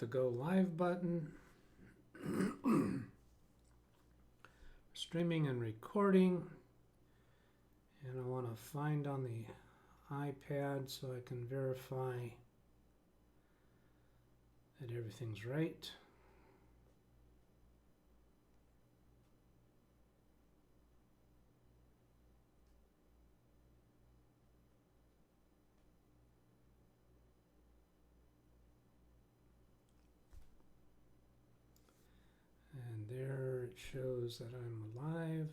the Go Live button. Streaming and recording. And I want to find on the iPad so I can verify that everything's right. And there it shows that I'm alive.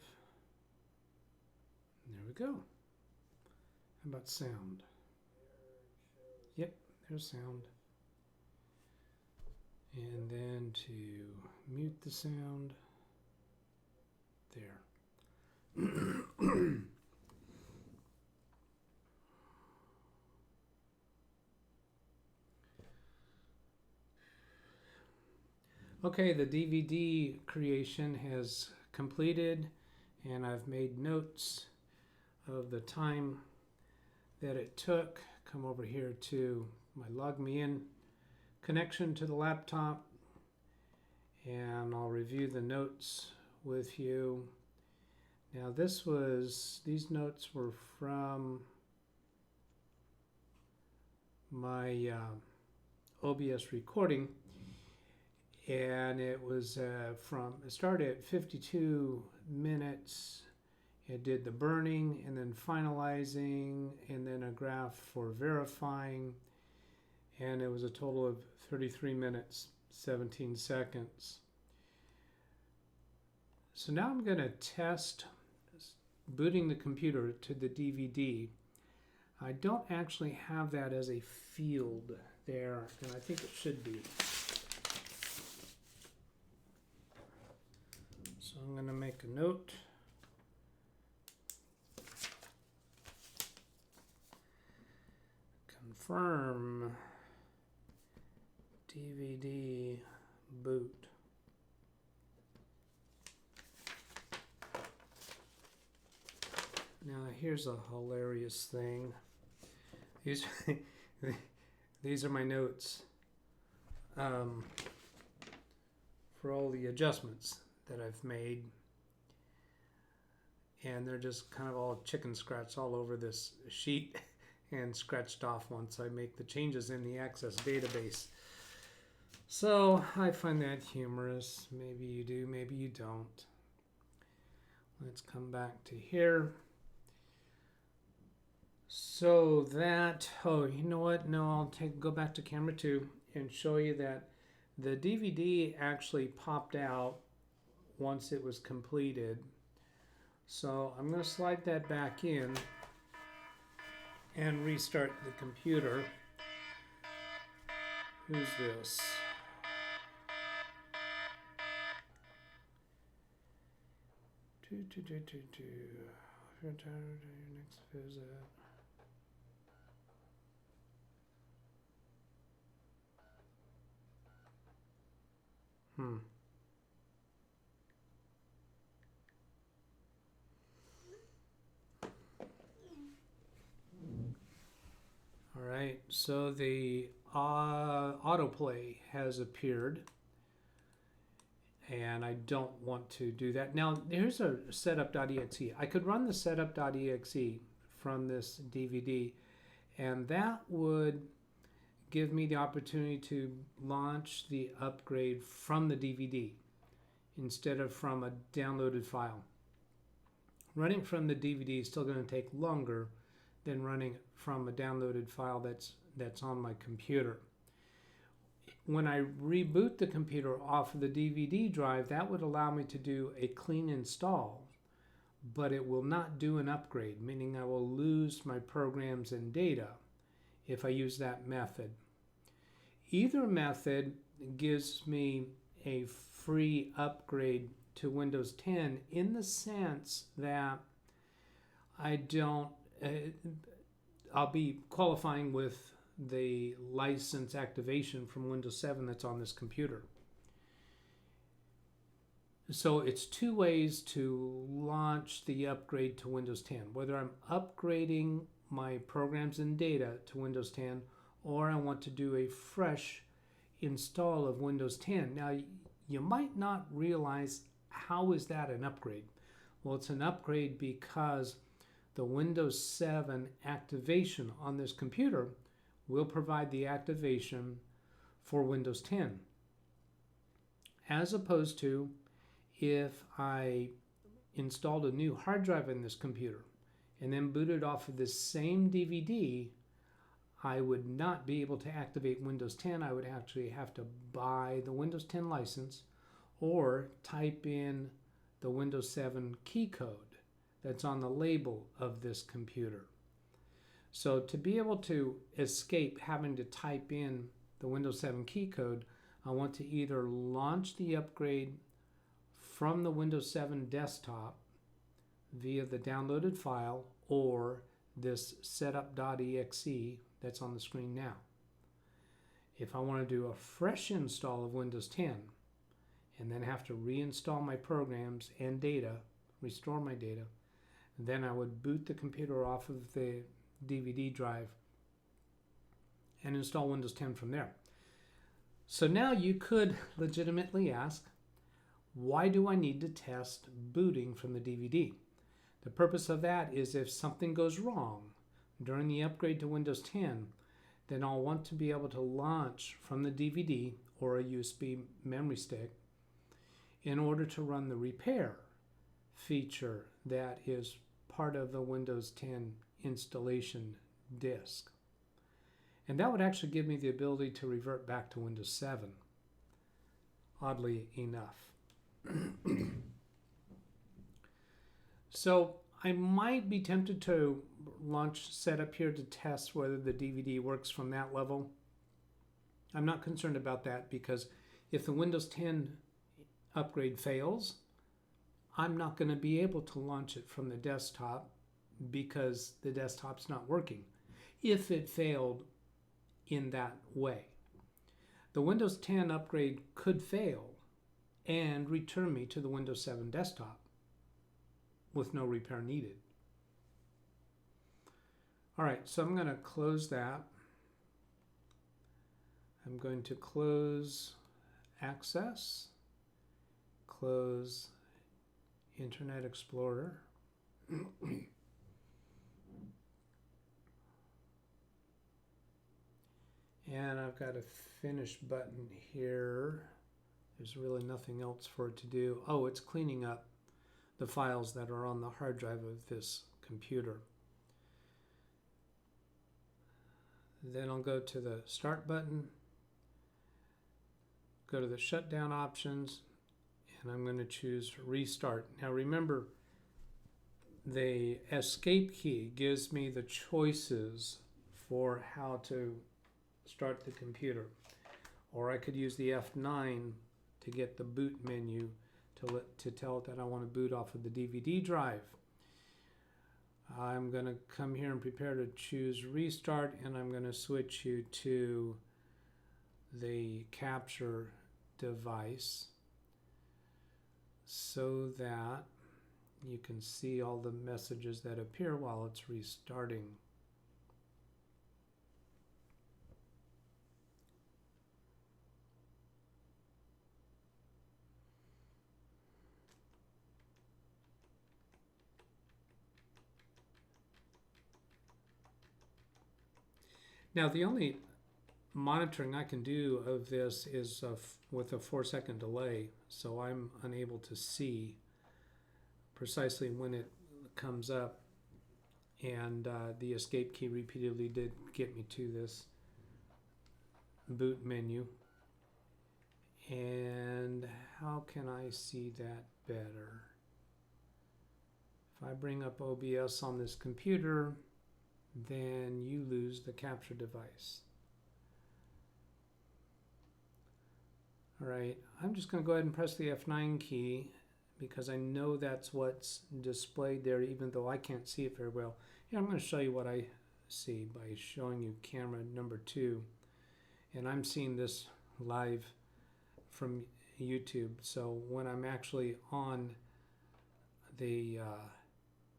There we go. How about sound? Yep, there's sound. And then to mute the sound, there. Okay, the DVD creation has completed, and I've made notes of the time that it took. Come over here to my log me in connection to the laptop, and I'll review the notes with you. Now these notes were from my OBS recording, and it was it started at 52 minutes. It did the burning and then finalizing and then a graph for verifying, and it was a total of 33 minutes 17 seconds. So now I'm going to test booting the computer to the DVD. I don't actually have that as a field there, and I think it should be. So I'm going to make a note. Confirm DVD boot. Now here's a hilarious thing. These are my notes for all the adjustments that I've made, and they're just kind of all chicken scratch all over this sheet and scratched off once I make the changes in the Access database. So I find that humorous. Maybe you do, maybe you don't. Let's come back to here. So that, oh, you know what? No, I'll go back to camera 2 and show you that the DVD actually popped out once it was completed. So I'm going to slide that back in and restart the computer. Who's this? Next visit. All right, so the autoplay has appeared, and I don't want to do that. Now, here's a setup.exe. I could run the setup.exe from this DVD, and that would give me the opportunity to launch the upgrade from the DVD instead of from a downloaded file. Running from the DVD is still going to take longer than running from a downloaded file that's on my computer. When I reboot the computer off of the DVD drive, that would allow me to do a clean install, but it will not do an upgrade, meaning I will lose my programs and data if I use that method. Either method gives me a free upgrade to Windows 10 in the sense that I'll be qualifying with the license activation from Windows 7 that's on this computer. So it's two ways to launch the upgrade to Windows 10, whether I'm upgrading my programs and data to Windows 10 or I want to do a fresh install of Windows 10. Now, you might not realize, how is that an upgrade? Well, it's an upgrade because the Windows 7 activation on this computer will provide the activation for Windows 10. As opposed to if I installed a new hard drive in this computer and then booted off of this same DVD, I would not be able to activate Windows 10. I would actually have to buy the Windows 10 license or type in the Windows 7 key code that's on the label of this computer. So to be able to escape having to type in the Windows 7 key code, I want to either launch the upgrade from the Windows 7 desktop via the downloaded file or this setup.exe that's on the screen now. If I want to do a fresh install of Windows 10 and then have to reinstall my programs and data, restore my data, then I would boot the computer off of the DVD drive and install Windows 10 from there. So now you could legitimately ask, why do I need to test booting from the DVD? The purpose of that is if something goes wrong during the upgrade to Windows 10, then I'll want to be able to launch from the DVD or a USB memory stick in order to run the repair feature that is part of the Windows 10 installation disk. And that would actually give me the ability to revert back to Windows 7, oddly enough. So I might be tempted to launch setup here to test whether the DVD works from that level. I'm not concerned about that because if the Windows 10 upgrade fails, I'm not going to be able to launch it from the desktop because the desktop's not working if it failed in that way. The Windows 10 upgrade could fail and return me to the Windows 7 desktop with no repair needed. All right, so I'm going to close that. I'm going to close Access, close Internet Explorer. And I've got a finish button here. There's really nothing else for it to do. Oh, it's cleaning up the files that are on the hard drive of this computer. Then I'll go to the Start button, go to the Shutdown options, and I'm going to choose Restart. Now remember, the Escape key gives me the choices for how to start the computer. Or I could use the F9 to get the boot menu to tell it that I want to boot off of the DVD drive. I'm going to come here and prepare to choose Restart, and I'm going to switch you to the capture device so that you can see all the messages that appear while it's restarting. Now the only monitoring I can do of this is with a 4-second delay, so I'm unable to see precisely when it comes up, and the escape key repeatedly did get me to this boot menu. And how can I see that better? If I bring up OBS on this computer, then you lose the capture device. All right, I'm just going to go ahead and press the F9 key because I know that's what's displayed there, even though I can't see it very well. Here, I'm going to show you what I see by showing you camera number 2. And I'm seeing this live from YouTube. So when I'm actually on the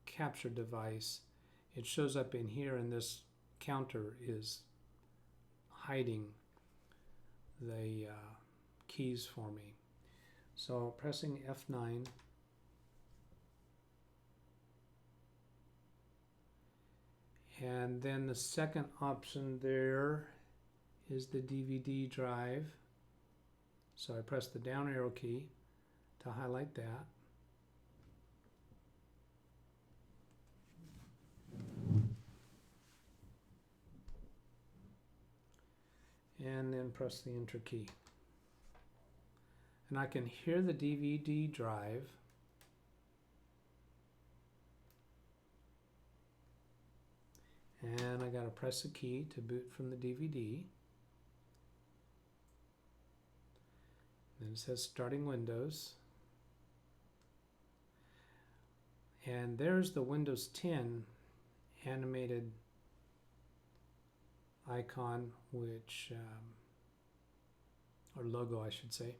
capture device, it shows up in here, and this counter is hiding the keys for me. So pressing F9. And then the second option there is the DVD drive. So I press the down arrow key to highlight that. And then press the enter key. And I can hear the DVD drive. And I got to press a key to boot from the DVD. Then it says starting Windows. And there's the Windows 10 animated icon, which, or logo I should say,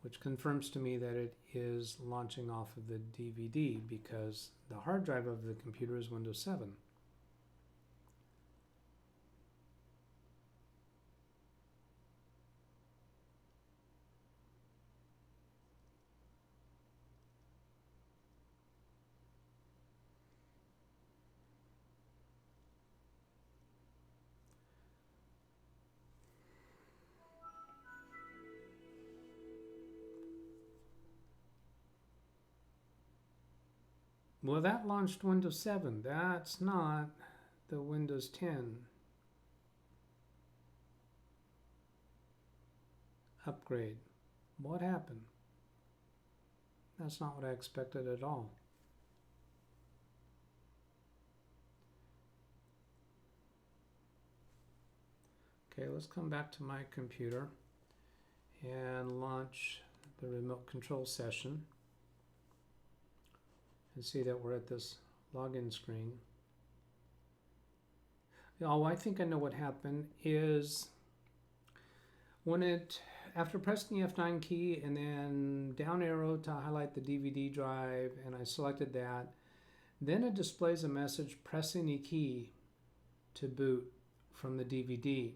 which confirms to me that it is launching off of the DVD because the hard drive of the computer is Windows 7. Well, that launched Windows 7. That's not the Windows 10 upgrade. What happened? That's not what I expected at all. Okay, let's come back to my computer and launch the remote control session. And see that we're at this login screen. Oh, I think I know what happened is when it, after pressing the F9 key and then down arrow to highlight the DVD drive, and I selected that, then it displays a message, press any key to boot from the DVD.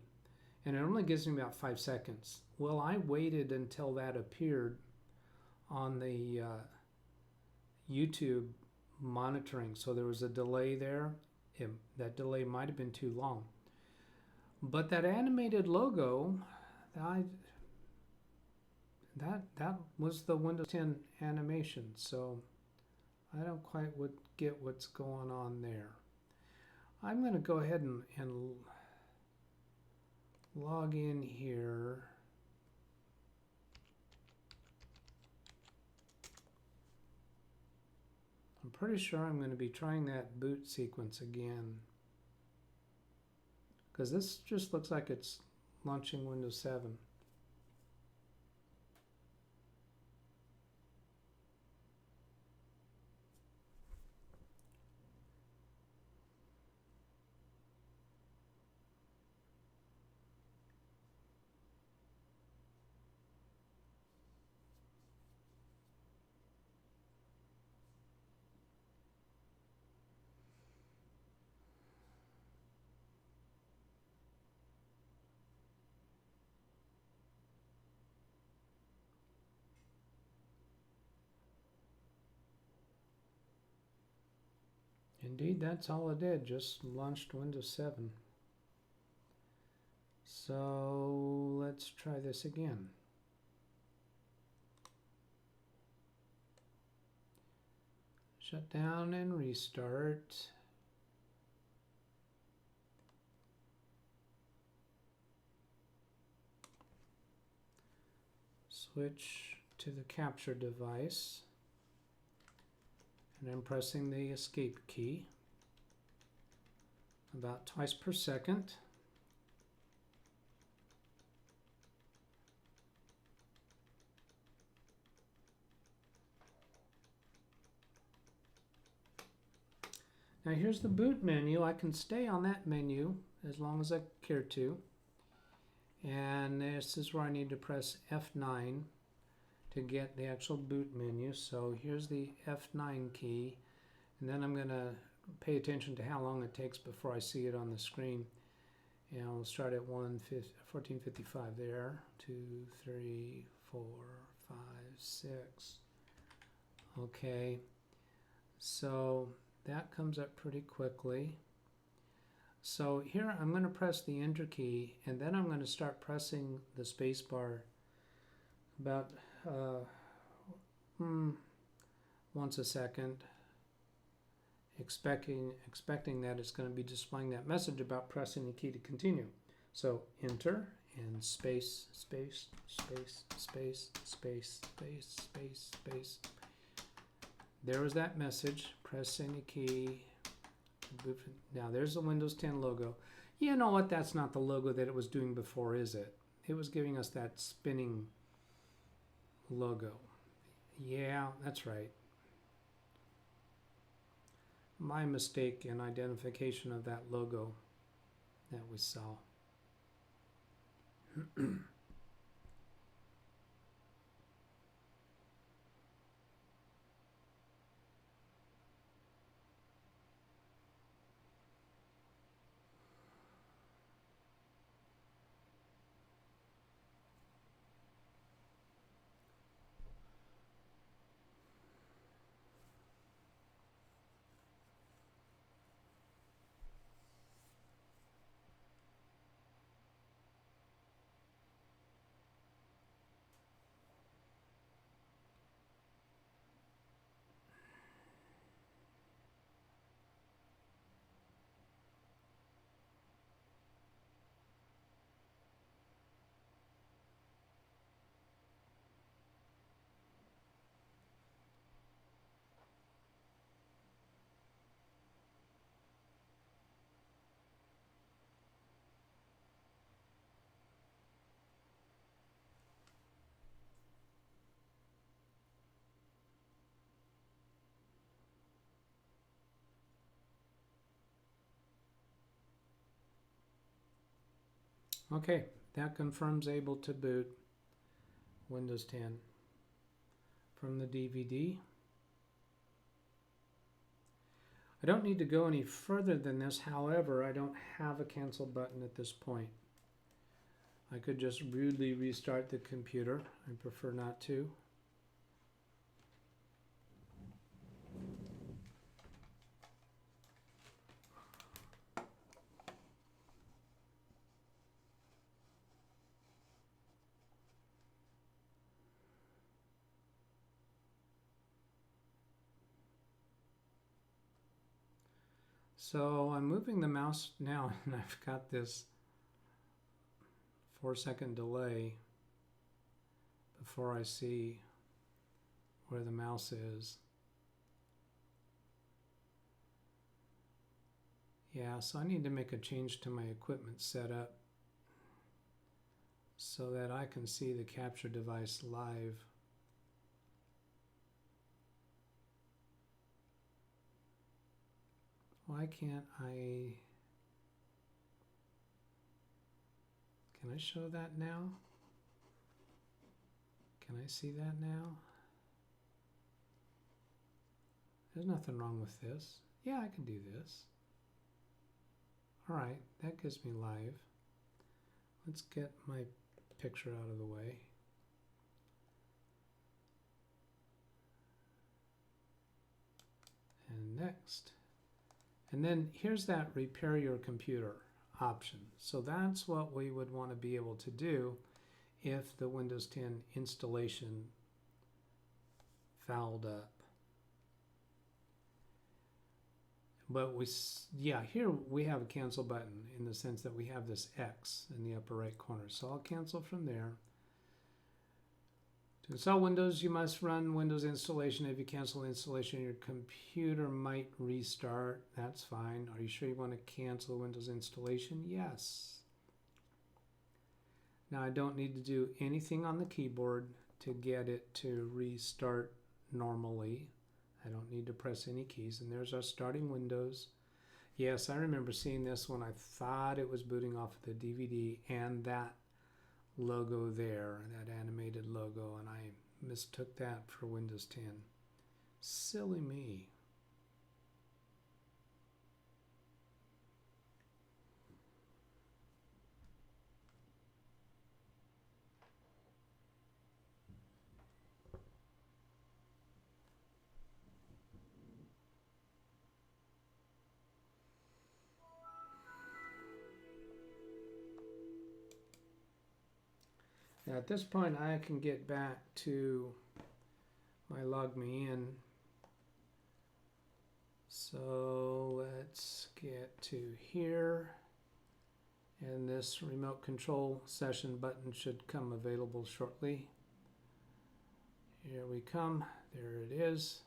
And it only gives me about 5 seconds. Well, I waited until that appeared on the YouTube monitoring, so there was a delay there. That delay might have been too long, but that animated logo, that was the Windows 10 animation, so I don't quite get what's going on there. I'm going to go ahead and log in here. I'm pretty sure I'm going to be trying that boot sequence again, because this just looks like it's launching Windows 7. Indeed, that's all it did, just launched Windows 7. So let's try this again. Shut down and restart. Switch to the capture device. And I'm pressing the escape key about twice per second. Now here's the boot menu. I can stay on that menu as long as I care to. And this is where I need to press F9 to get the actual boot menu. So here's the F9 key, and then I'm going to pay attention to how long it takes before I see it on the screen. And we'll start at 1455 there. 2, 3, 4, 5, 6. Okay, so that comes up pretty quickly. So here I'm going to press the enter key, and then I'm going to start pressing the space bar about once a second, expecting that it's going to be displaying that message about pressing the key to continue. So enter and space, space, space, space, space, space, space, space. There was that message. Press any key. Now there's the Windows 10 logo. You know what? That's not the logo that it was doing before, is it? It was giving us that spinning logo. Yeah, that's right. My mistake in identification of that logo that we saw. Okay, that confirms able to boot Windows 10 from the DVD. I don't need to go any further than this. However, I don't have a cancel button at this point. I could just rudely restart the computer. I prefer not to. So I'm moving the mouse now, and I've got this 4-second delay before I see where the mouse is. Yeah, so I need to make a change to my equipment setup so that I can see the capture device live. Why can't I? Can I show that now? Can I see that now? There's nothing wrong with this. Yeah, I can do this. All right, that gives me live. Let's get my picture out of the way. And next. And then here's that repair your computer option. So that's what we would want to be able to do if the Windows 10 installation fouled up. But here we have a cancel button in the sense that we have this X in the upper right corner. So I'll cancel from there. To install Windows, you must run Windows installation. If you cancel the installation, your computer might restart. That's fine. Are you sure you want to cancel Windows installation? Yes. Now I don't need to do anything on the keyboard to get it to restart normally. I don't need to press any keys. And there's our starting Windows. Yes, I remember seeing this when I thought it was booting off the DVD and that logo there, that animated logo, and I mistook that for Windows 10. Silly me. Now at this point I can get back to my log me in. So let's get to here, and this remote control session button should come available shortly. Here we come, there it is.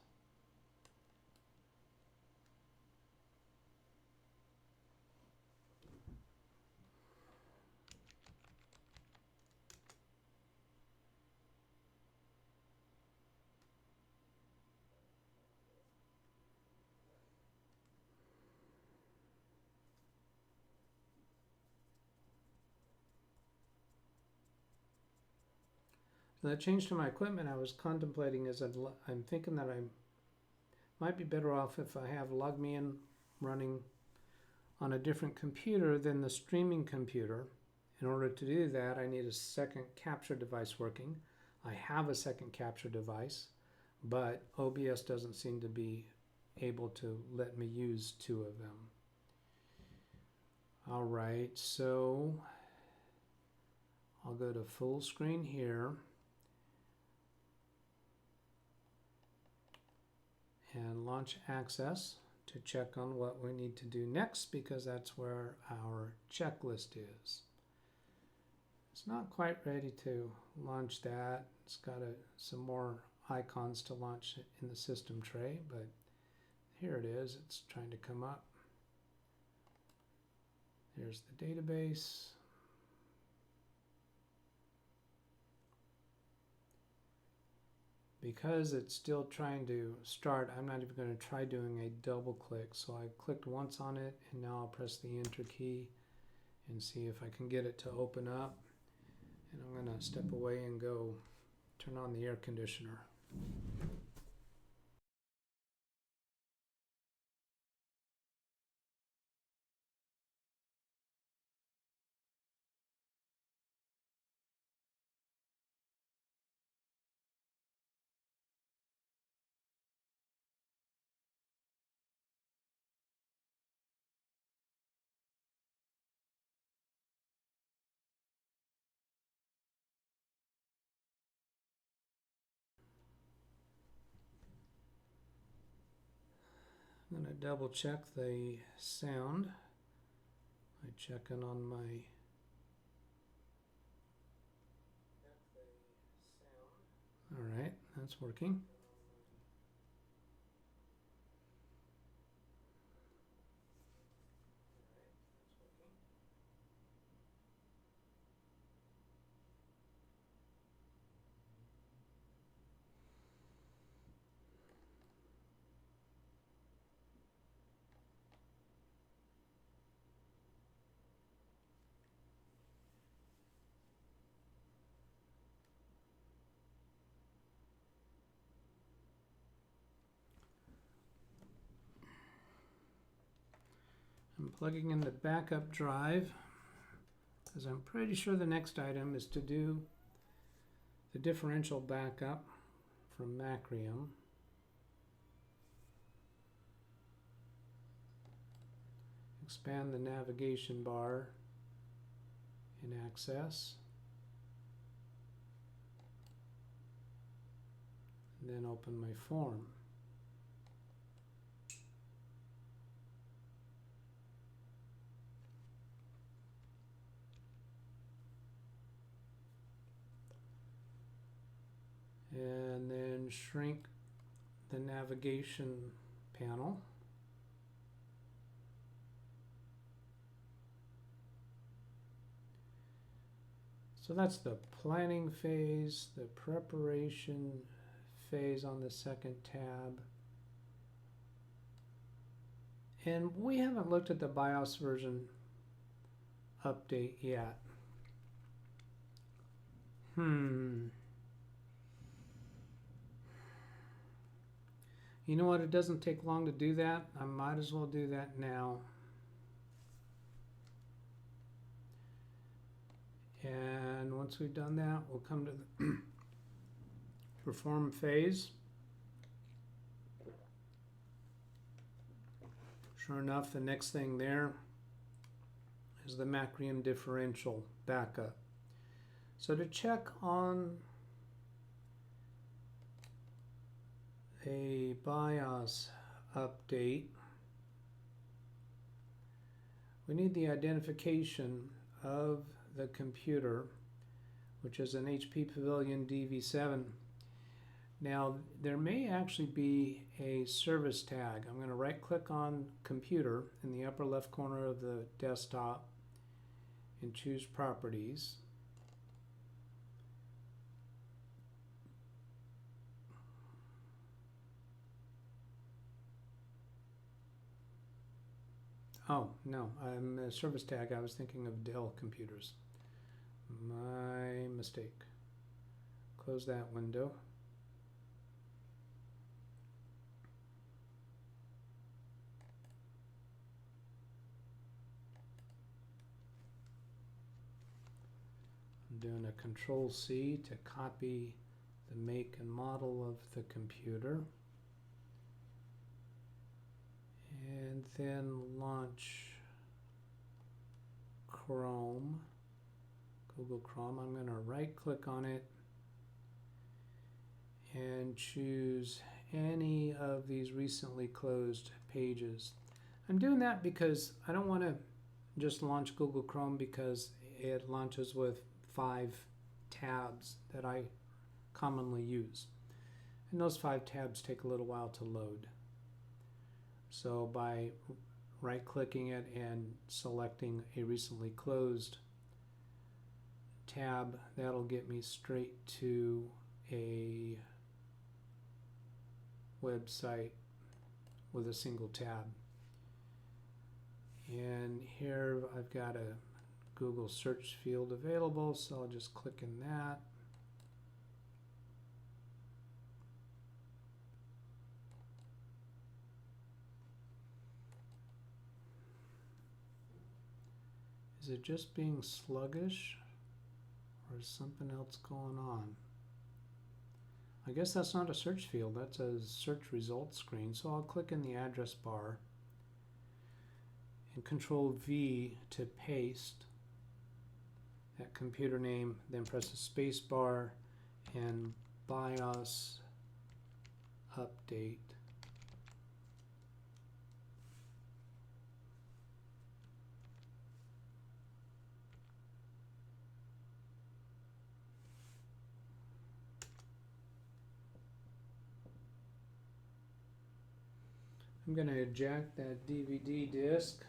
So that change to my equipment I was contemplating is I'm thinking that I might be better off if I have LogMeIn running on a different computer than the streaming computer. In order to do that, I need a second capture device working. I have a second capture device, but OBS doesn't seem to be able to let me use two of them. All right, so I'll go to full screen here. And launch Access to check on what we need to do next, because that's where our checklist is. It's not quite ready to launch that. It's got some more icons to launch in the system tray, but here it is. It's trying to come up. There's the database. Because it's still trying to start, I'm not even going to try doing a double click. So I clicked once on it, and now I'll press the enter key and see if I can get it to open up. And I'm going to step away and go turn on the air conditioner. I'm going to double check the sound by checking on my all right, that's working. I'm plugging in the backup drive because I'm pretty sure the next item is to do the differential backup from Macrium. Expand the navigation bar in Access, and then open my form. And then shrink the navigation panel. So that's the planning phase, the preparation phase on the second tab. And we haven't looked at the BIOS version update yet. You know what? It doesn't take long to do that. I might as well do that now. And once we've done that, we'll come to the perform phase. Sure enough, the next thing there is the Macrium differential backup. So to check on a BIOS update, we need the identification of the computer, which is an HP Pavilion DV7. Now, there may actually be a service tag. I'm going to right click on computer in the upper left corner of the desktop and choose properties. Oh, no, I'm a service tag. I was thinking of Dell computers. My mistake. Close that window. I'm doing a Control C to copy the make and model of the computer. And then launch Chrome, Google Chrome. I'm going to right click on it and choose any of these recently closed pages. I'm doing that because I don't want to just launch Google Chrome because it launches with 5 tabs that I commonly use. And those 5 tabs take a little while to load. So by right-clicking it and selecting a recently closed tab, that'll get me straight to a website with a single tab. And here I've got a Google search field available, so I'll just click in that. Is it just being sluggish, or is something else going on? I guess that's not a search field, that's a search results screen. So I'll click in the address bar and Control V to paste that computer name, then press the space bar and BIOS update. I'm going to eject that DVD disc.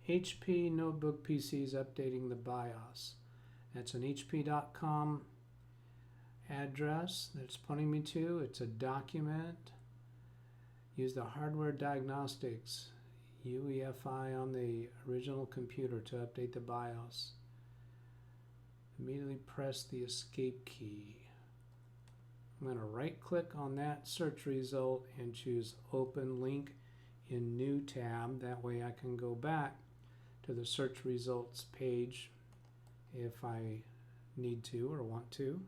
HP Notebook PC is updating the BIOS. That's an HP.com address that it's pointing me to. It's a document. Use the hardware diagnostics UEFI on the original computer to update the BIOS. Immediately press the escape key. I'm going to right click on that search result and choose open link in new tab. That way I can go back to the search results page if I need to or want to.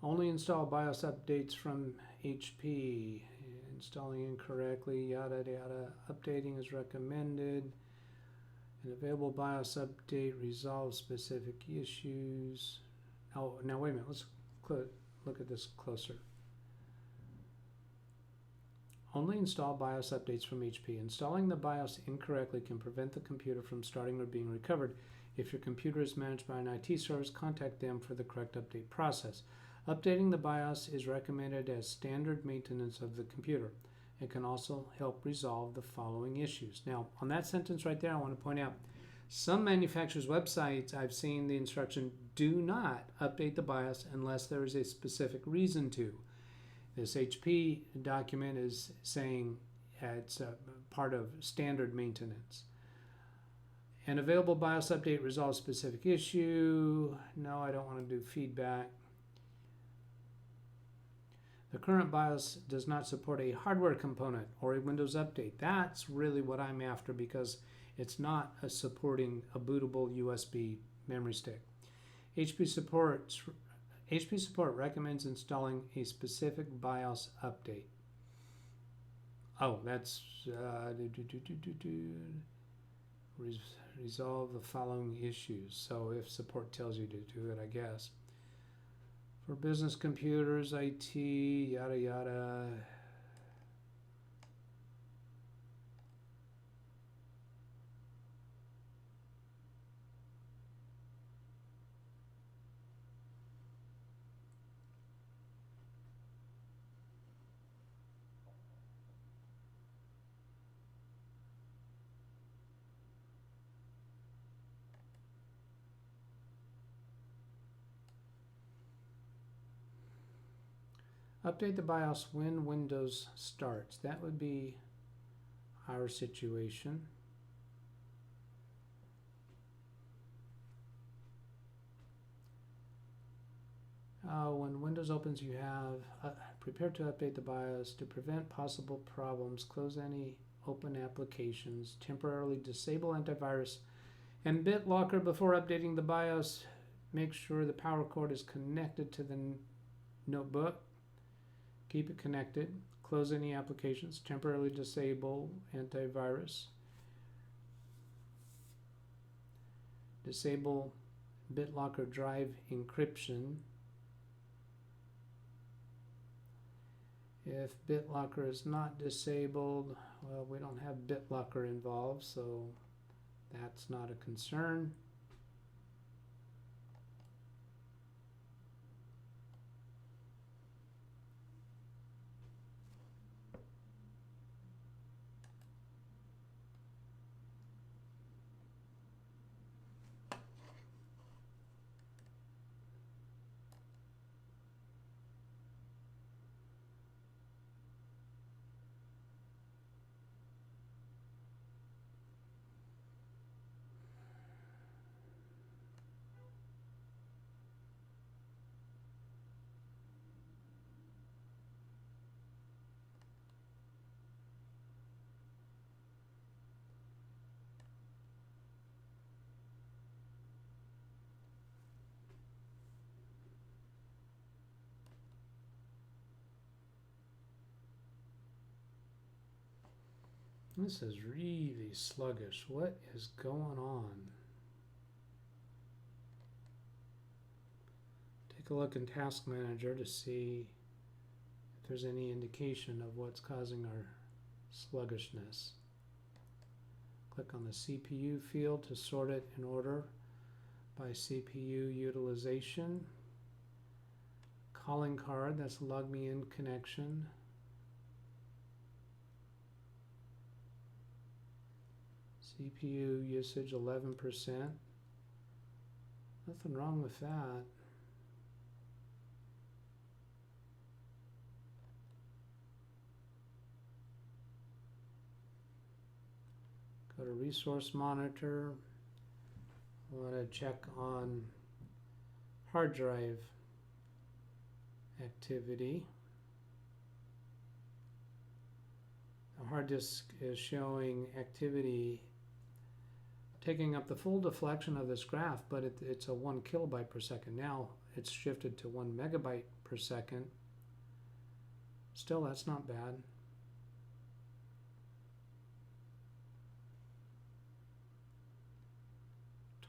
Only install BIOS updates from HP. Installing incorrectly, yada yada. Updating is recommended. An available BIOS update resolves specific issues. Oh, now wait a minute. Let's look at this closer. Only install BIOS updates from HP. Installing the BIOS incorrectly can prevent the computer from starting or being recovered. If your computer is managed by an IT service, contact them for the correct update process. Updating the BIOS is recommended as standard maintenance of the computer. It can also help resolve the following issues. Now, on that sentence right there, I want to point out some manufacturers' websites, I've seen the instruction, do not update the BIOS unless there is a specific reason to. This HP document is saying it's a part of standard maintenance. An available BIOS update resolves specific issue. No, I don't want to do feedback. The current BIOS does not support a hardware component or a Windows update. That's really what I'm after because it's not supporting a bootable USB memory stick. HP supports HP support recommends installing a specific BIOS update. Oh, that's resolve the following issues. So if support tells you to do it, I guess. For business computers, IT, yada yada. Update the BIOS when Windows starts. That would be our situation. When Windows opens, you have prepare to update the BIOS to prevent possible problems. Close any open applications. Temporarily disable antivirus and BitLocker before updating the BIOS. Make sure the power cord is connected to the notebook. Keep it connected. Close any applications. Temporarily disable antivirus. Disable BitLocker drive encryption. If BitLocker is not disabled, well, we don't have BitLocker involved, so that's not a concern. This is really sluggish. What is going on? Take a look in Task Manager to see if there's any indication of what's causing our sluggishness. Click on the CPU field to sort it in order by CPU utilization. Calling card, that's log me in connection. CPU usage 11%. Nothing wrong with that. Go to resource monitor. I want to check on hard drive activity. The hard disk is showing activity taking up the full deflection of this graph, but it's a 1 kilobyte per second. Now it's shifted to 1 megabyte per second. Still, that's not bad.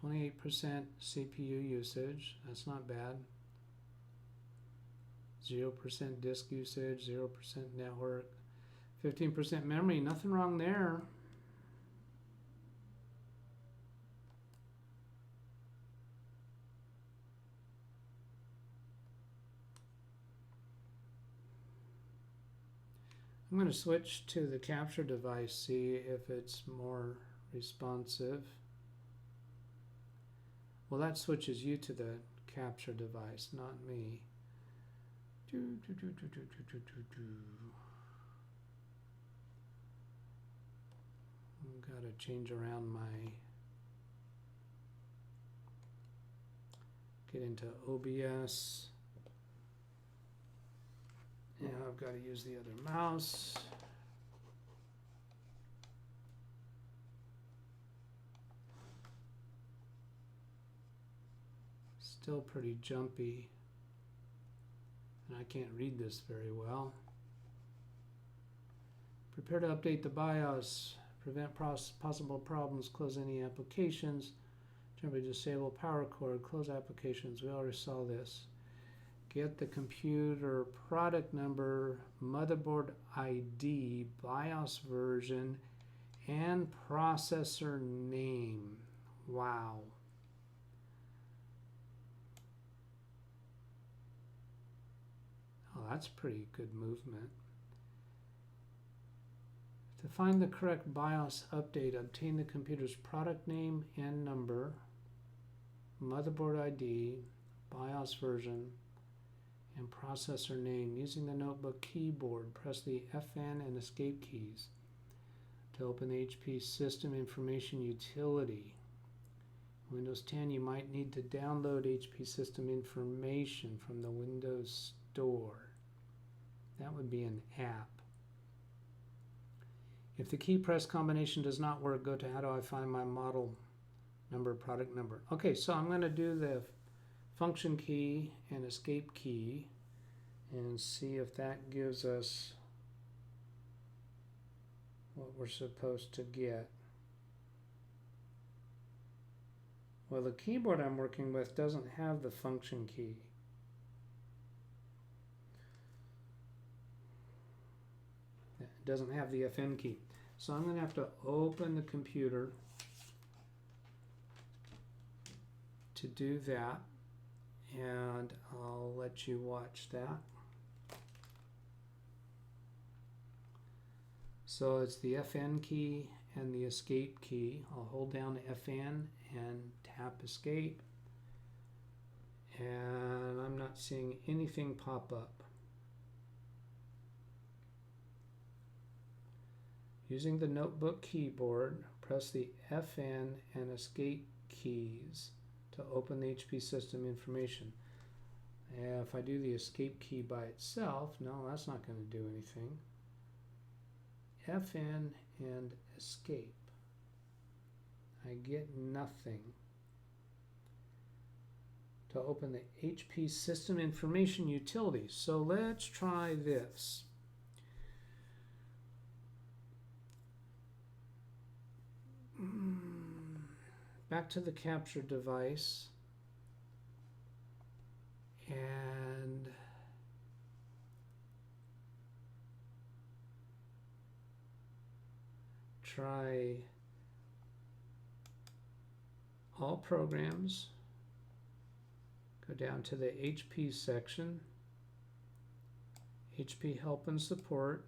%, CPU usage, that's not bad. 0% disk usage, 0% network, 15% memory, nothing wrong there. I'm going to switch to the capture device, see if it's more responsive. Well, that switches you to the capture device, not me. I've got to change around my, get into OBS. Yeah, I've got to use the other mouse. Still pretty jumpy. And I can't read this very well. Prepare to update the BIOS, prevent possible problems, close any applications, temporarily disable power cord, close applications. We already saw this. Get the computer product number, motherboard ID, BIOS version, and processor name. Wow. Oh, that's pretty good movement. To find the correct BIOS update, obtain the computer's product name and number, motherboard ID, BIOS version, and processor name. Using the notebook keyboard, press the FN and escape keys to open the HP System Information Utility. Windows 10, you might need to download HP System Information from the Windows Store. That would be an app. If the key press combination does not work, go to how do I find my model number, product number. Okay, so I'm going to do the function key and escape key and see if that gives us what we're supposed to get. Well, the keyboard I'm working with doesn't have the function key. It doesn't have the FN key. So I'm going to have to open the computer to do that, and I'll let you watch that. So it's the FN key and the escape key. I'll hold down the FN and tap escape, and I'm not seeing anything pop up. Using the notebook keyboard, press the FN and escape keys to open the HP System Information. If I do the escape key by itself, no, that's not going to do anything. FN and escape. I get nothing to open the HP System Information Utility. So let's try this. Back to the capture device and try all programs, go down to the HP section, HP help and support,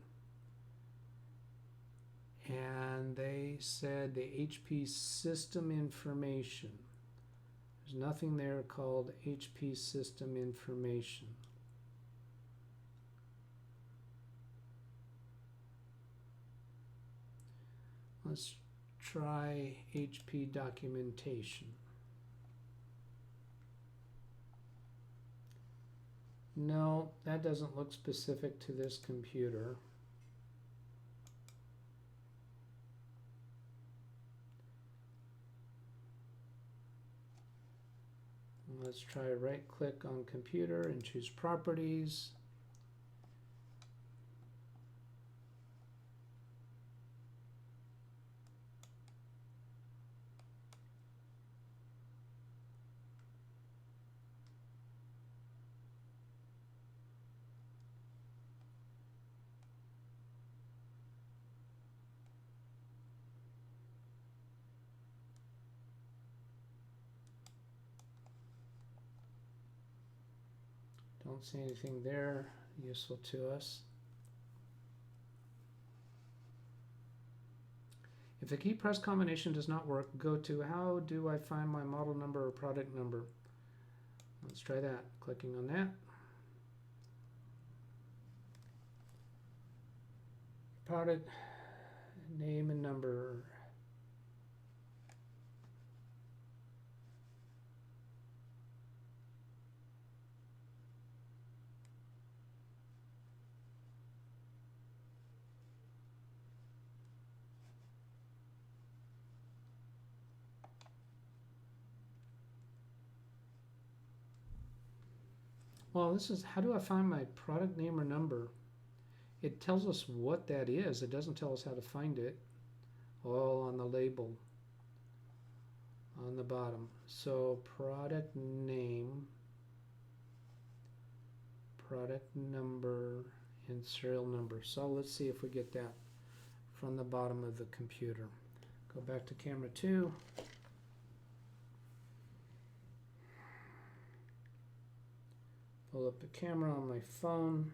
and they said the HP System Information. There's nothing there called HP System Information. Let's try HP documentation. No, that doesn't look specific to this computer. Let's try right-click on computer and choose properties. Don't see anything there useful to us. If the key press combination does not work, go to how do I find my model number or product number. Let's try that. Clicking on that. Product name and number. Well, this is, how do I find my product name or number? It tells us what that is. It doesn't tell us how to find it. All on the label on the bottom. So product name, product number, and serial number. So let's see if we get that from the bottom of the computer. Go back to camera 2. Pull up the camera on my phone.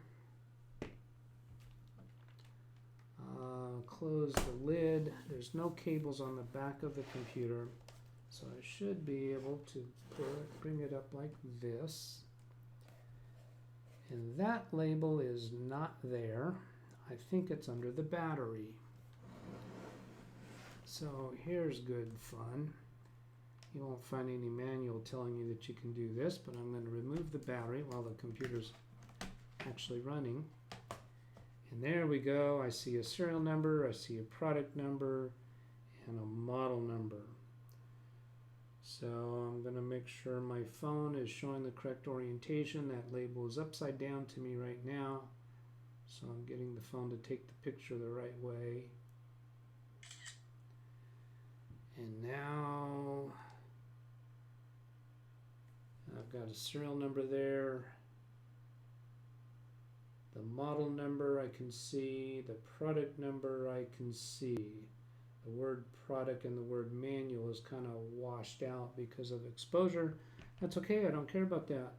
Close the lid. There's no cables on the back of the computer, so I should be able to bring it up like this. And that label is not there. I think it's under the battery. So here's good fun. You won't find any manual telling you that you can do this, but I'm going to remove the battery while the computer's actually running. And there we go. I see a serial number, I see a product number, and a model number. So I'm going to make sure my phone is showing the correct orientation. That label is upside down to me right now. So I'm getting the phone to take the picture the right way. And now I've got a serial number there. The model number I can see, the product number I can see. The word product and the word manual is kind of washed out because of exposure. That's okay, I don't care about that.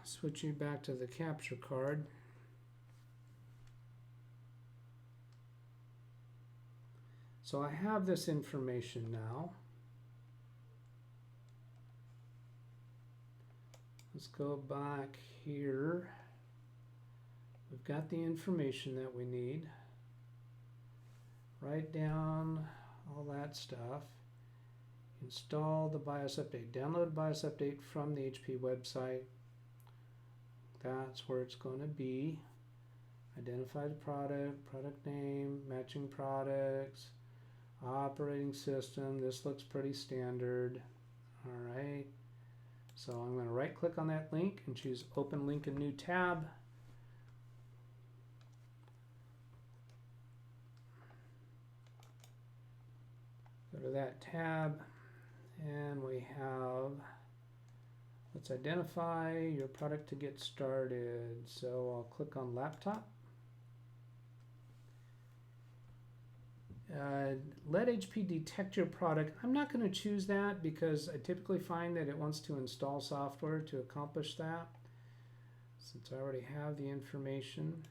Switching back to the capture card. So I have this information now. Let's go back here. We've got the information that we need. Write down all that stuff. Install the BIOS update. Download BIOS update from the HP website. That's where it's going to be. Identify the product, product name, matching products, operating system. This looks pretty standard. All right. So I'm going to right click on that link and choose Open Link in New Tab. Go to that tab and we have, let's identify your product to get started. So I'll click on laptop. Let HP detect your product. I'm not going to choose that because I typically find that it wants to install software to accomplish that. Since I already have the information,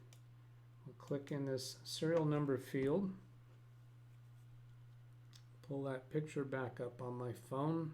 we'll click in this serial number field. Pull that picture back up on my phone.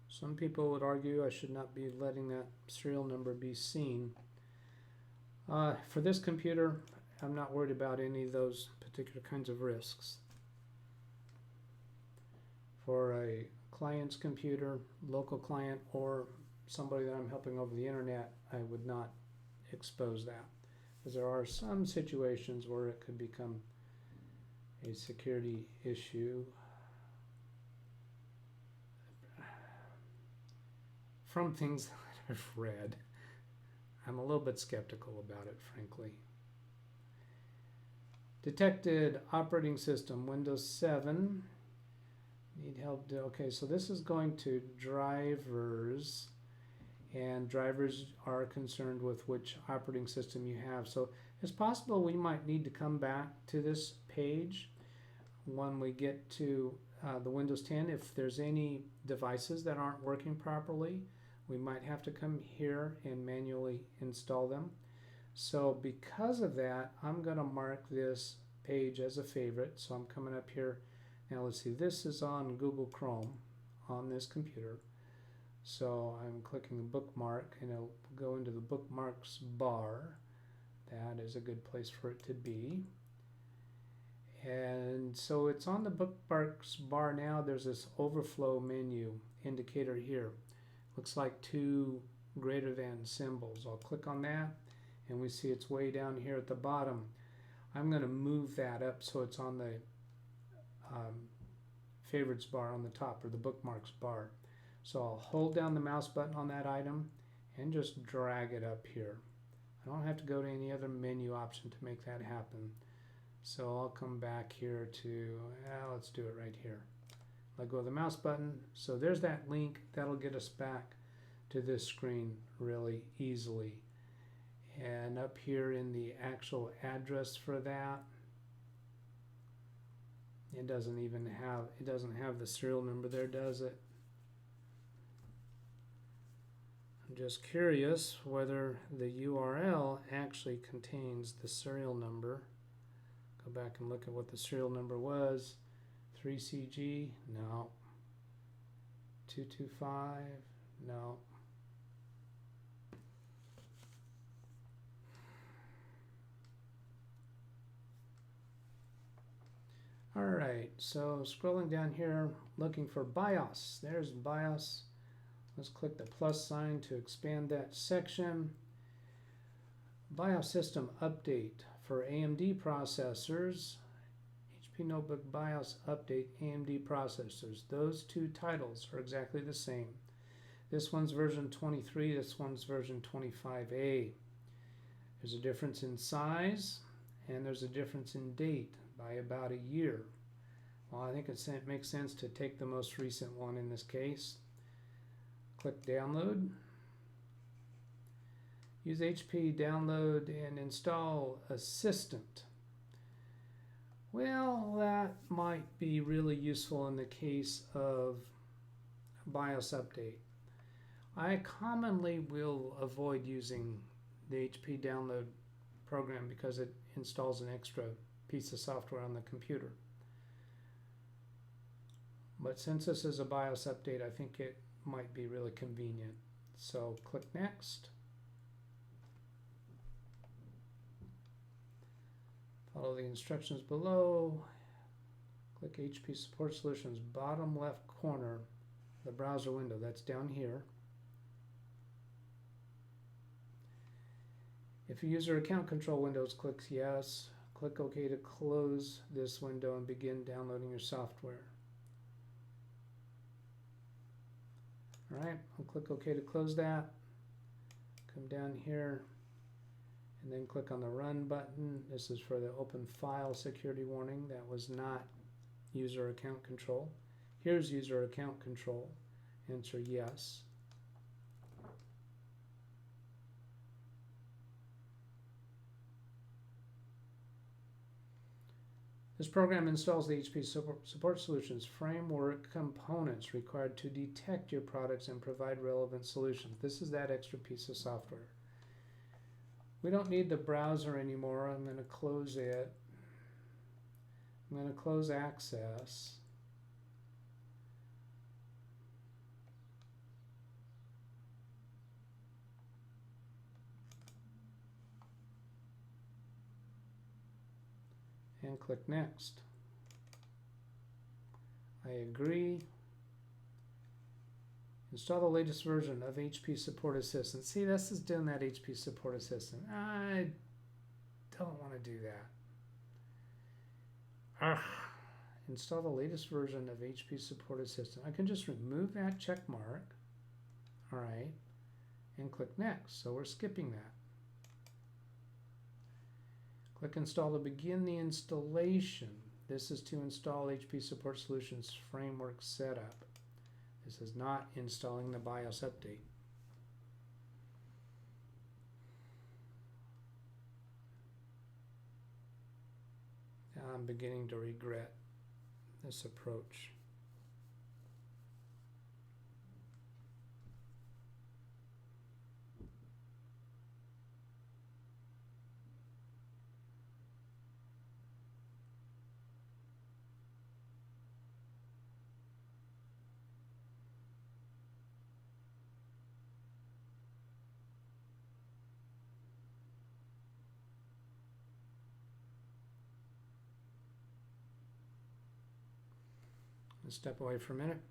Some people would argue I should not be letting that serial number be seen. For this computer, I'm not worried about any of those particular kinds of risks. For a client's computer, local client, or somebody that I'm helping over the internet, I would not expose that. Because there are some situations where it could become a security issue. From things that I've read, I'm a little bit skeptical about it, frankly. Detected operating system, Windows 7. Need help. Okay, so this is going to drivers, and drivers are concerned with which operating system you have. So it's possible we might need to come back to this page when we get to the Windows 10. If there's any devices that aren't working properly, we might have to come here and manually install them. So because of that, I'm going to mark this page as a favorite. So I'm coming up here Now let's see, this is on Google Chrome on this computer. So I'm clicking the bookmark and it'll go into the bookmarks bar. That is a good place for it to be. And so it's on the bookmarks bar now. There's this overflow menu indicator here. Looks like two greater than symbols. I'll click on that and we see it's way down here at the bottom. I'm going to move that up so it's on the favorites bar on the top, or the bookmarks bar. So I'll hold down the mouse button on that item and just drag it up here. I don't have to go to any other menu option to make that happen. So I'll come back here to, let's do it right here. Let go of the mouse button. So there's that link. That'll get us back to this screen really easily. And up here in the actual address for that, it doesn't have the serial number there, does it? I'm just curious whether the URL actually contains the serial number. Go back and look at what the serial number was. 3CG, no. 225, no. All right, so scrolling down here, looking for BIOS. There's BIOS. Let's click the plus sign to expand that section. BIOS system update for AMD processors. HP Notebook BIOS update AMD processors. Those two titles are exactly the same. This one's version 23, this one's version 25A. There's a difference in size and there's a difference in date by about a year. Well, I think it makes sense to take the most recent one in this case. Click download. Use HP download and install Assistant. Well, that might be really useful in the case of BIOS update. I commonly will avoid using the HP download program because it installs an extra piece of software on the computer. But since this is a BIOS update, I think it might be really convenient. So click next. Follow the instructions below. Click HP Support Solutions, bottom left corner, the browser window. That's down here. If your user account control windows clicks yes, click OK to close this window and begin downloading your software. All right, I'll click OK to close that. Come down here and then click on the Run button. This is for the open file security warning. That was not user account control. Here's user account control. Answer yes. This program installs the HP Support Solutions framework components required to detect your products and provide relevant solutions. This is that extra piece of software. We don't need the browser anymore. I'm going to close it. I'm going to close Access. And click Next. I agree. Install the latest version of HP Support Assistant. See, this is doing that HP Support Assistant. I don't want to do that. Install the latest version of HP Support Assistant. I can just remove that check mark. All right. And click Next. So we're skipping that. Click Install to begin the installation. This is to install HP Support Solutions Framework Setup. This is not installing the BIOS update. I'm beginning to regret this approach. Let's step away for a minute.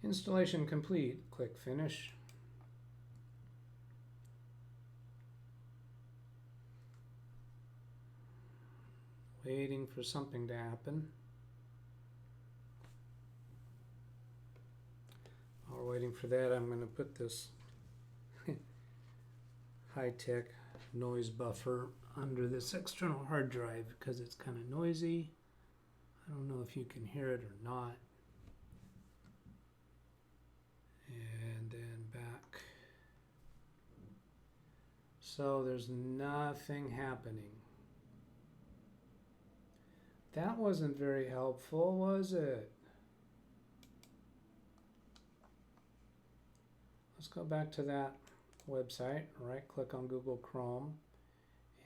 Installation complete. Click Finish. Waiting for something to happen. While we're waiting for that, I'm going to put this high-tech noise buffer under this external hard drive because it's kind of noisy. I don't know if you can hear it or not. And then back. So there's nothing happening. That wasn't very helpful, was it? Let's go back to that website, right click on Google Chrome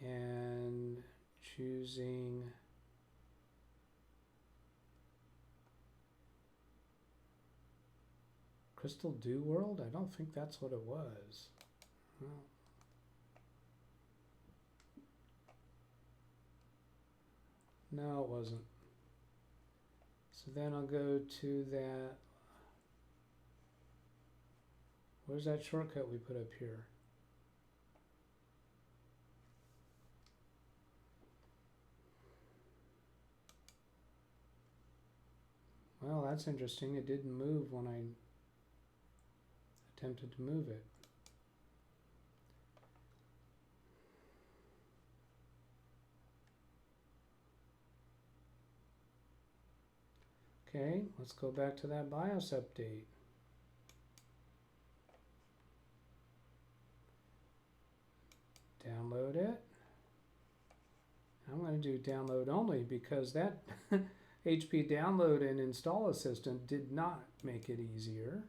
and choosing Crystal Dew World? I don't think that's what it was. Well, no, it wasn't. So then I'll go to that. Where's that shortcut we put up here? Well, that's interesting. It didn't move when I attempted to move it. Okay, let's go back to that BIOS update. Download it. I'm going to do download only because that HP download and install assistant did not make it easier.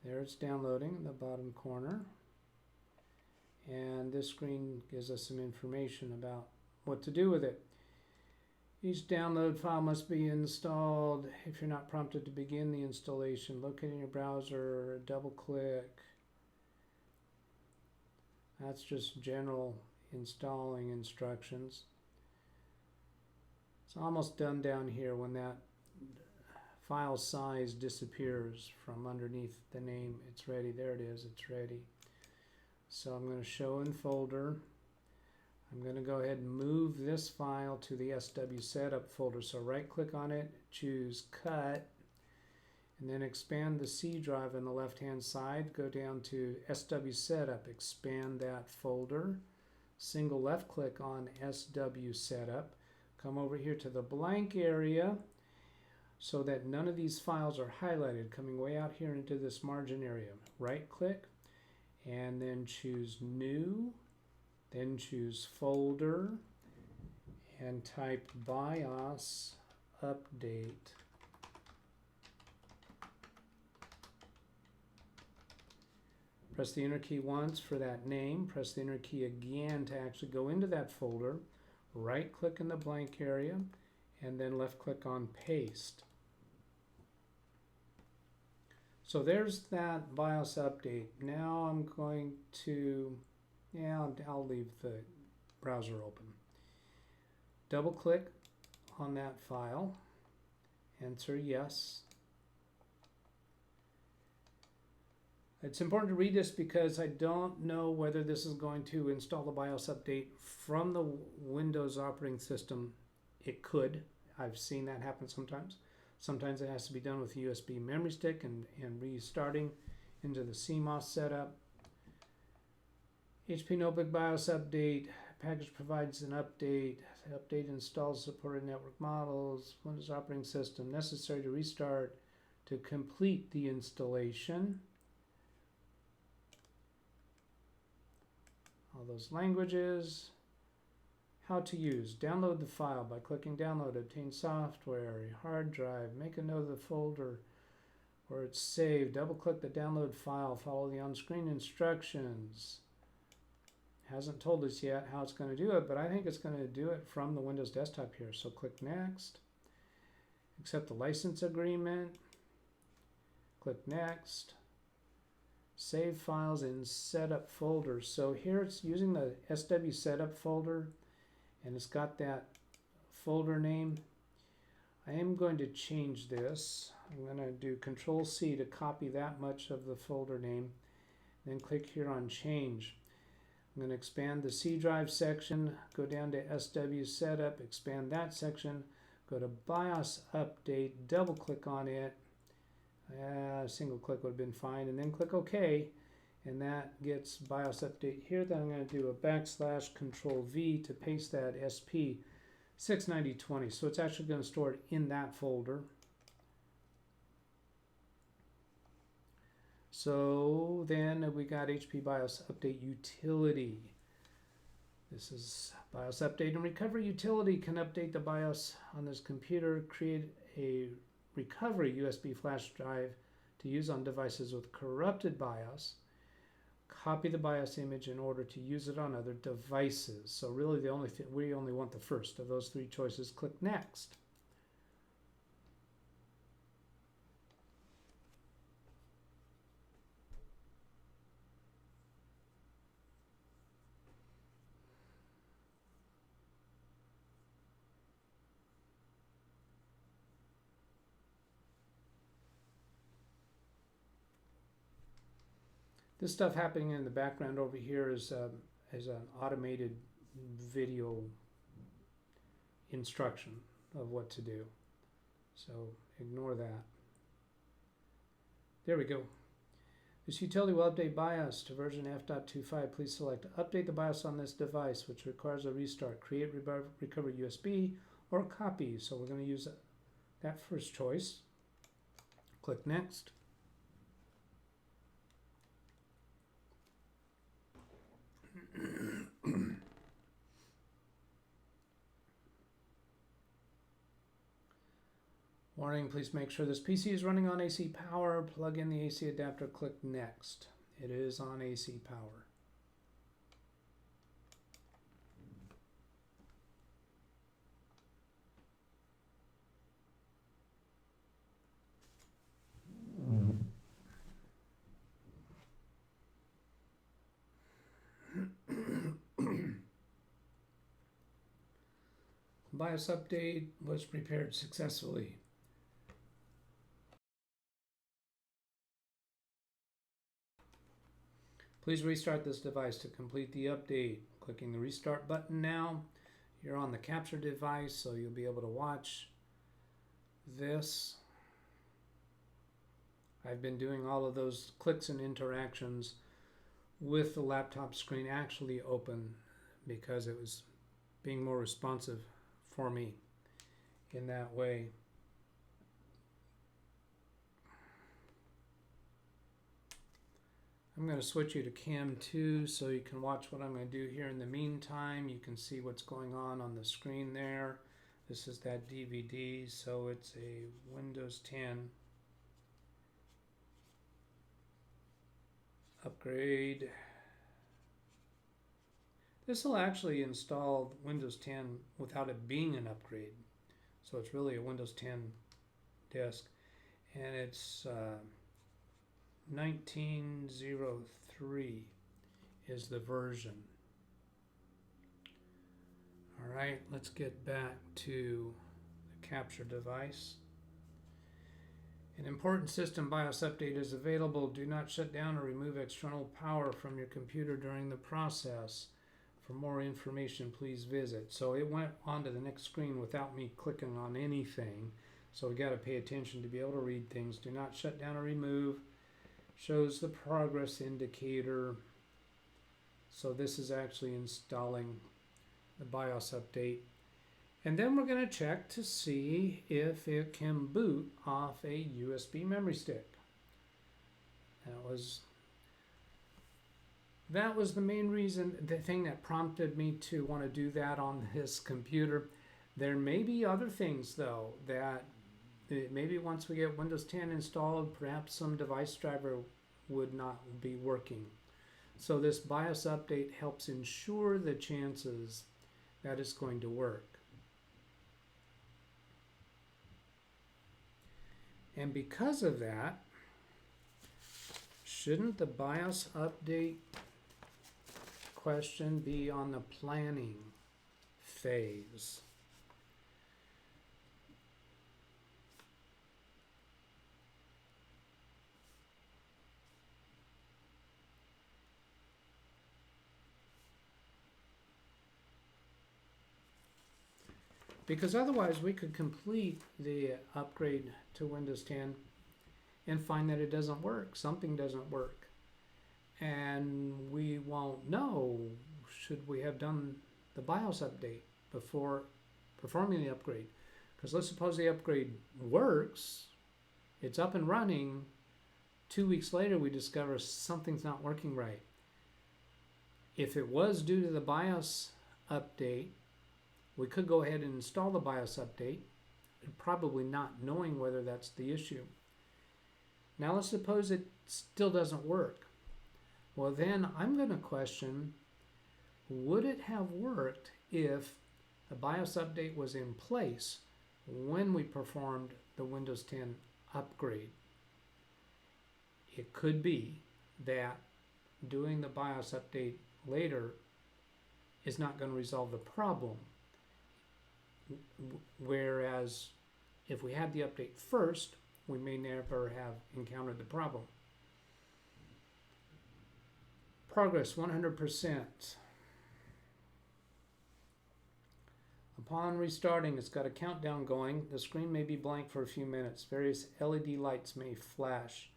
There it's downloading in the bottom corner. And this screen gives us some information about what to do with it. Each download file must be installed. If you're not prompted to begin the installation, locate in your browser, double click. That's just general installing instructions. It's almost done down here when that file size disappears from underneath the name. It's ready. There it is. It's ready. So I'm going to show in folder. I'm going to go ahead and move this file to the SW setup folder. So right click on it, choose cut, and then expand the C drive on the left hand side. Go down to SW setup, expand that folder. Single left click on SW setup. Come over here to the blank area so that none of these files are highlighted, coming way out here into this margin area. Right click and then choose new. Then choose folder and type BIOS update. Press the enter key once for that name. Press the enter key again to actually go into that folder. Right click in the blank area and then left click on paste. So there's that BIOS update. Now I'm going to I'll leave the browser open. Double click on that file, enter yes. It's important to read this because I don't know whether this is going to install the BIOS update from the Windows operating system. It could. I've seen that happen sometimes. Sometimes it has to be done with a USB memory stick and restarting into the CMOS setup. HP Notebook BIOS update. Package provides an update. The update installs supported network models. Windows operating system. Necessary to restart to complete the installation. those languages. How to use. Download the file by clicking download, obtain software, hard drive, make a note of the folder where it's saved, double click the download file, follow the on-screen instructions. Hasn't told us yet how it's going to do it, but I think it's going to do it from the Windows desktop here. So click next, accept the license agreement, click next, save files in setup folder. So here it's using the SW setup folder, and it's got that folder name. I am going to change this. I'm going to do Control C to copy that much of the folder name, then click here on change. I'm going to expand the C drive section, go down to SW setup, expand that section, go to BIOS update, double click on it. Single click would have been fine, and then click OK, and that gets BIOS update here. Then I'm going to do a backslash Control V to paste that SP 69020. So it's actually going to store it in that folder. So then we got HP BIOS Update Utility. This is BIOS Update and Recovery Utility can update the BIOS on this computer, create a recovery USB flash drive to use on devices with corrupted BIOS, copy the BIOS image in order to use it on other devices. So really the only thing, we only want the first of those three choices. Click Next. This stuff happening in the background over here is an automated video instruction of what to do. So ignore that. There we go. This utility will update BIOS to version F.25. Please select Update the BIOS on this device, which requires a restart. Create recovery USB or copy. So we're going to use that first choice. Click Next. Warning, please make sure this PC is running on AC power. Plug in the AC adapter, click Next. It is on AC power. BIOS update was prepared successfully. Please restart this device to complete the update. Clicking the restart button now. You're on the capture device, so you'll be able to watch this. I've been doing all of those clicks and interactions with the laptop screen actually open because it was being more responsive for me in that way. I'm going to switch you to Cam 2 so you can watch what I'm going to do here. In the meantime, you can see what's going on the screen there. This is that DVD, so it's a Windows 10 upgrade. This will actually install Windows 10 without it being an upgrade. So it's really a Windows 10 disk, and it's 1903 is the version. All right, let's get back to the capture device. An important system BIOS update is available. Do not shut down or remove external power from your computer during the process. For more information, please visit. So it went on to the next screen without me clicking on anything. So we got to pay attention to be able to read things. Do not shut down or remove. Shows the progress indicator. So this is actually installing the BIOS update. And then we're going to check to see if it can boot off a USB memory stick. That was that was the main reason, the thing that prompted me to want to do that on this computer. There may be other things though that maybe once we get Windows 10 installed, perhaps some device driver would not be working. So this BIOS update helps ensure the chances that it's going to work. And because of that, shouldn't the BIOS update question be on the planning phase? Because otherwise we could complete the upgrade to Windows 10 and find that it doesn't work, something doesn't work. And we won't know, should we have done the BIOS update before performing the upgrade? Because let's suppose the upgrade works, it's up and running, 2 weeks later we discover something's not working right. If it was due to the BIOS update, we could go ahead and install the BIOS update, probably not knowing whether that's the issue. Now let's suppose it still doesn't work. Well, then I'm going to question, would it have worked if the BIOS update was in place when we performed the Windows 10 upgrade? It could be that doing the BIOS update later is not going to resolve the problem. Whereas if we had the update first, we may never have encountered the problem. Progress 100%. Upon restarting, it's got a countdown going. The screen may be blank for a few minutes. Various LED lights may flash.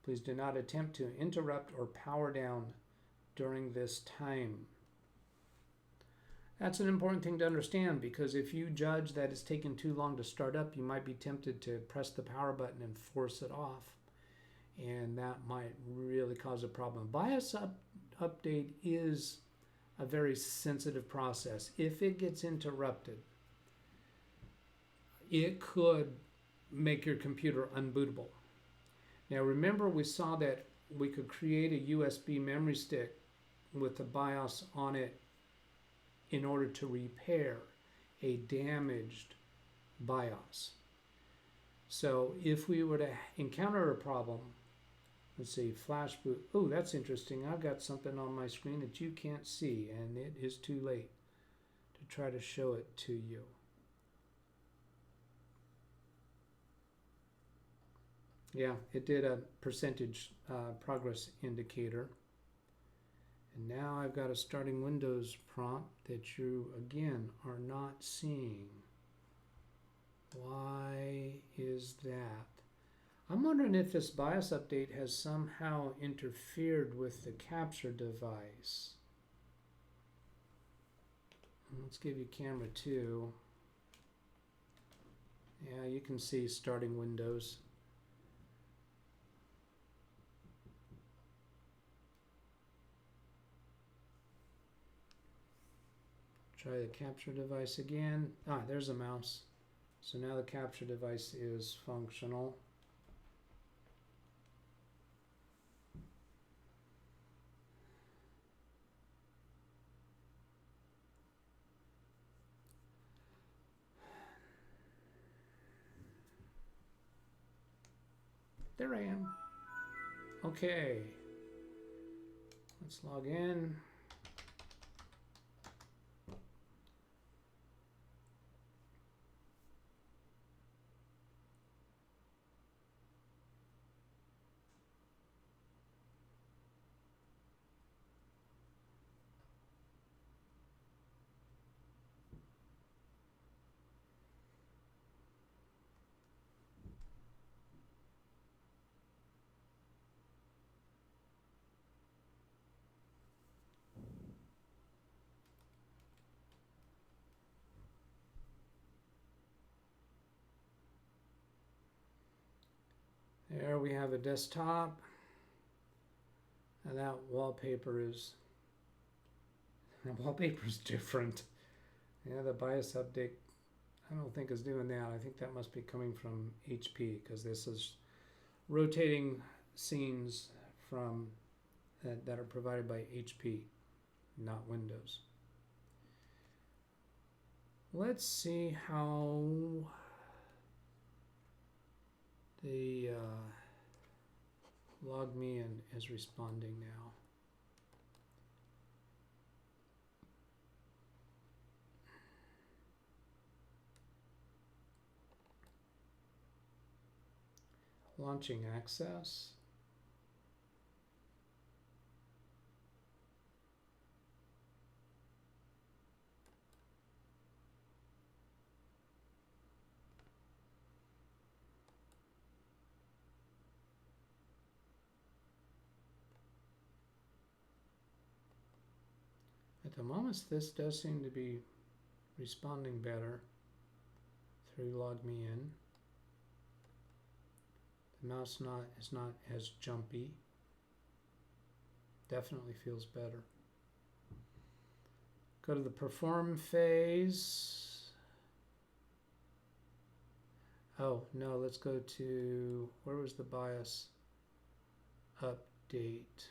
Please do not attempt to interrupt or power down during this time. That's an important thing to understand, because if you judge that it's taken too long to start up, you might be tempted to press the power button and force it off. And that might really cause a problem. BIOS update is a very sensitive process. If it gets interrupted, it could make your computer unbootable. Now remember, we saw that we could create a USB memory stick with the BIOS on it in order to repair a damaged BIOS. So if we were to encounter a problem, let's see, flash boot. Oh, that's interesting. I've got something on my screen that you can't see, and it is too late to try to show it to you. Yeah, it did a percentage progress indicator. And now I've got a starting Windows prompt that you, again, are not seeing. Why is that? I'm wondering if this BIOS update has somehow interfered with the capture device. Let's give you camera 2. Yeah, you can see starting Windows. Try the capture device again. Ah, there's a mouse. So now the capture device is functional. There I am. Okay. Let's log in. There we have a desktop. And that wallpaper is different. Yeah, the BIOS update I don't think is doing that. I think that must be coming from HP because this is rotating scenes from that are provided by HP, not Windows. Let's see how the LogMeIn is responding now. Launching access. At the moment, this does seem to be responding better through LogMeIn. The mouse is not as jumpy. Definitely feels better. Go to the perform phase. Oh, no, let's go to, where was the BIOS update?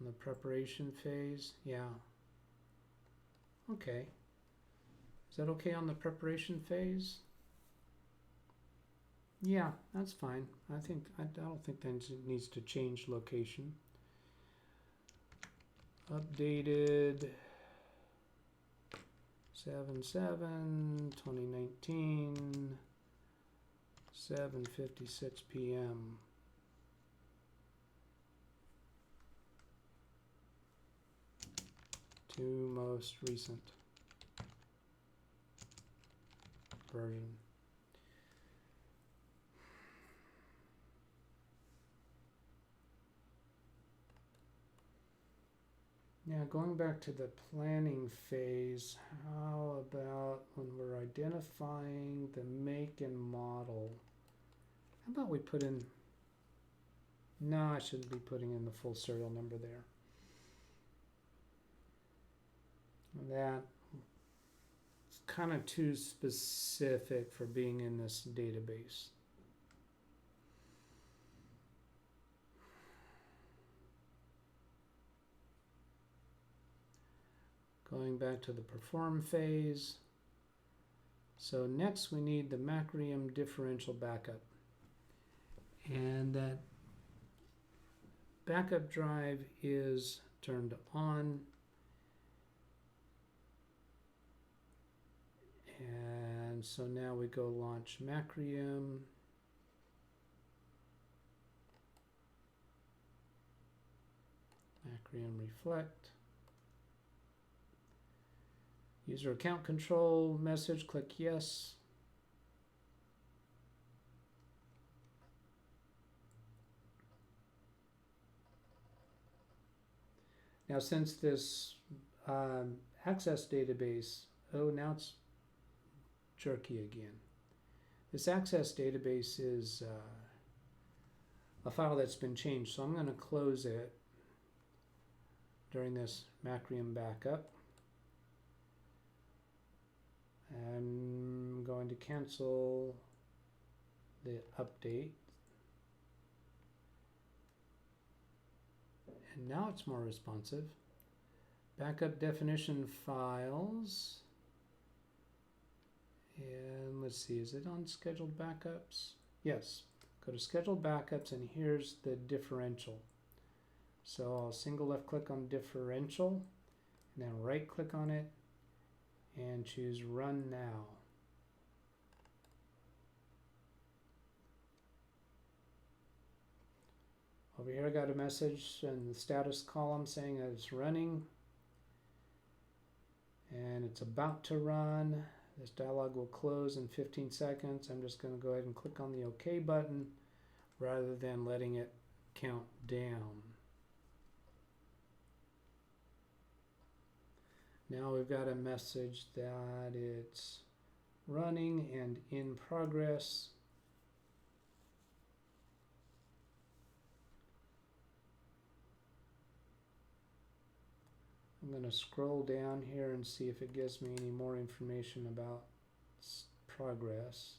In the preparation phase, yeah. Okay. Is that okay on the preparation phase? Yeah, that's fine. I don't think that needs to change location. Updated 7/7/2019, 7:56 p.m. to most recent version. Now, going back to the planning phase, how about when we're identifying the make and model? How about we put in, no, I shouldn't be putting in the full serial number there. And that's kind of too specific for being in this database. Going back to the perform phase. So next we need the Macrium differential backup. And that backup drive is turned on. And so now we go launch Macrium. Macrium reflect. User account control message, click yes. Now since this access database, oh, now it's jerky again. This access database is a file that's been changed, so I'm going to close it during this Macrium backup. I'm going to cancel the update. And now it's more responsive. Backup definition files. And let's see, is it on scheduled backups? Yes. Go to scheduled backups and here's the differential. So I'll single left click on differential and then right click on it and choose Run Now. Over here I got a message in the status column saying that it's running and it's about to run. This dialog will close in 15 seconds. I'm just going to go ahead and click on the OK button rather than letting it count down. Now we've got a message that it's running and in progress. I'm going to scroll down here and see if it gives me any more information about progress.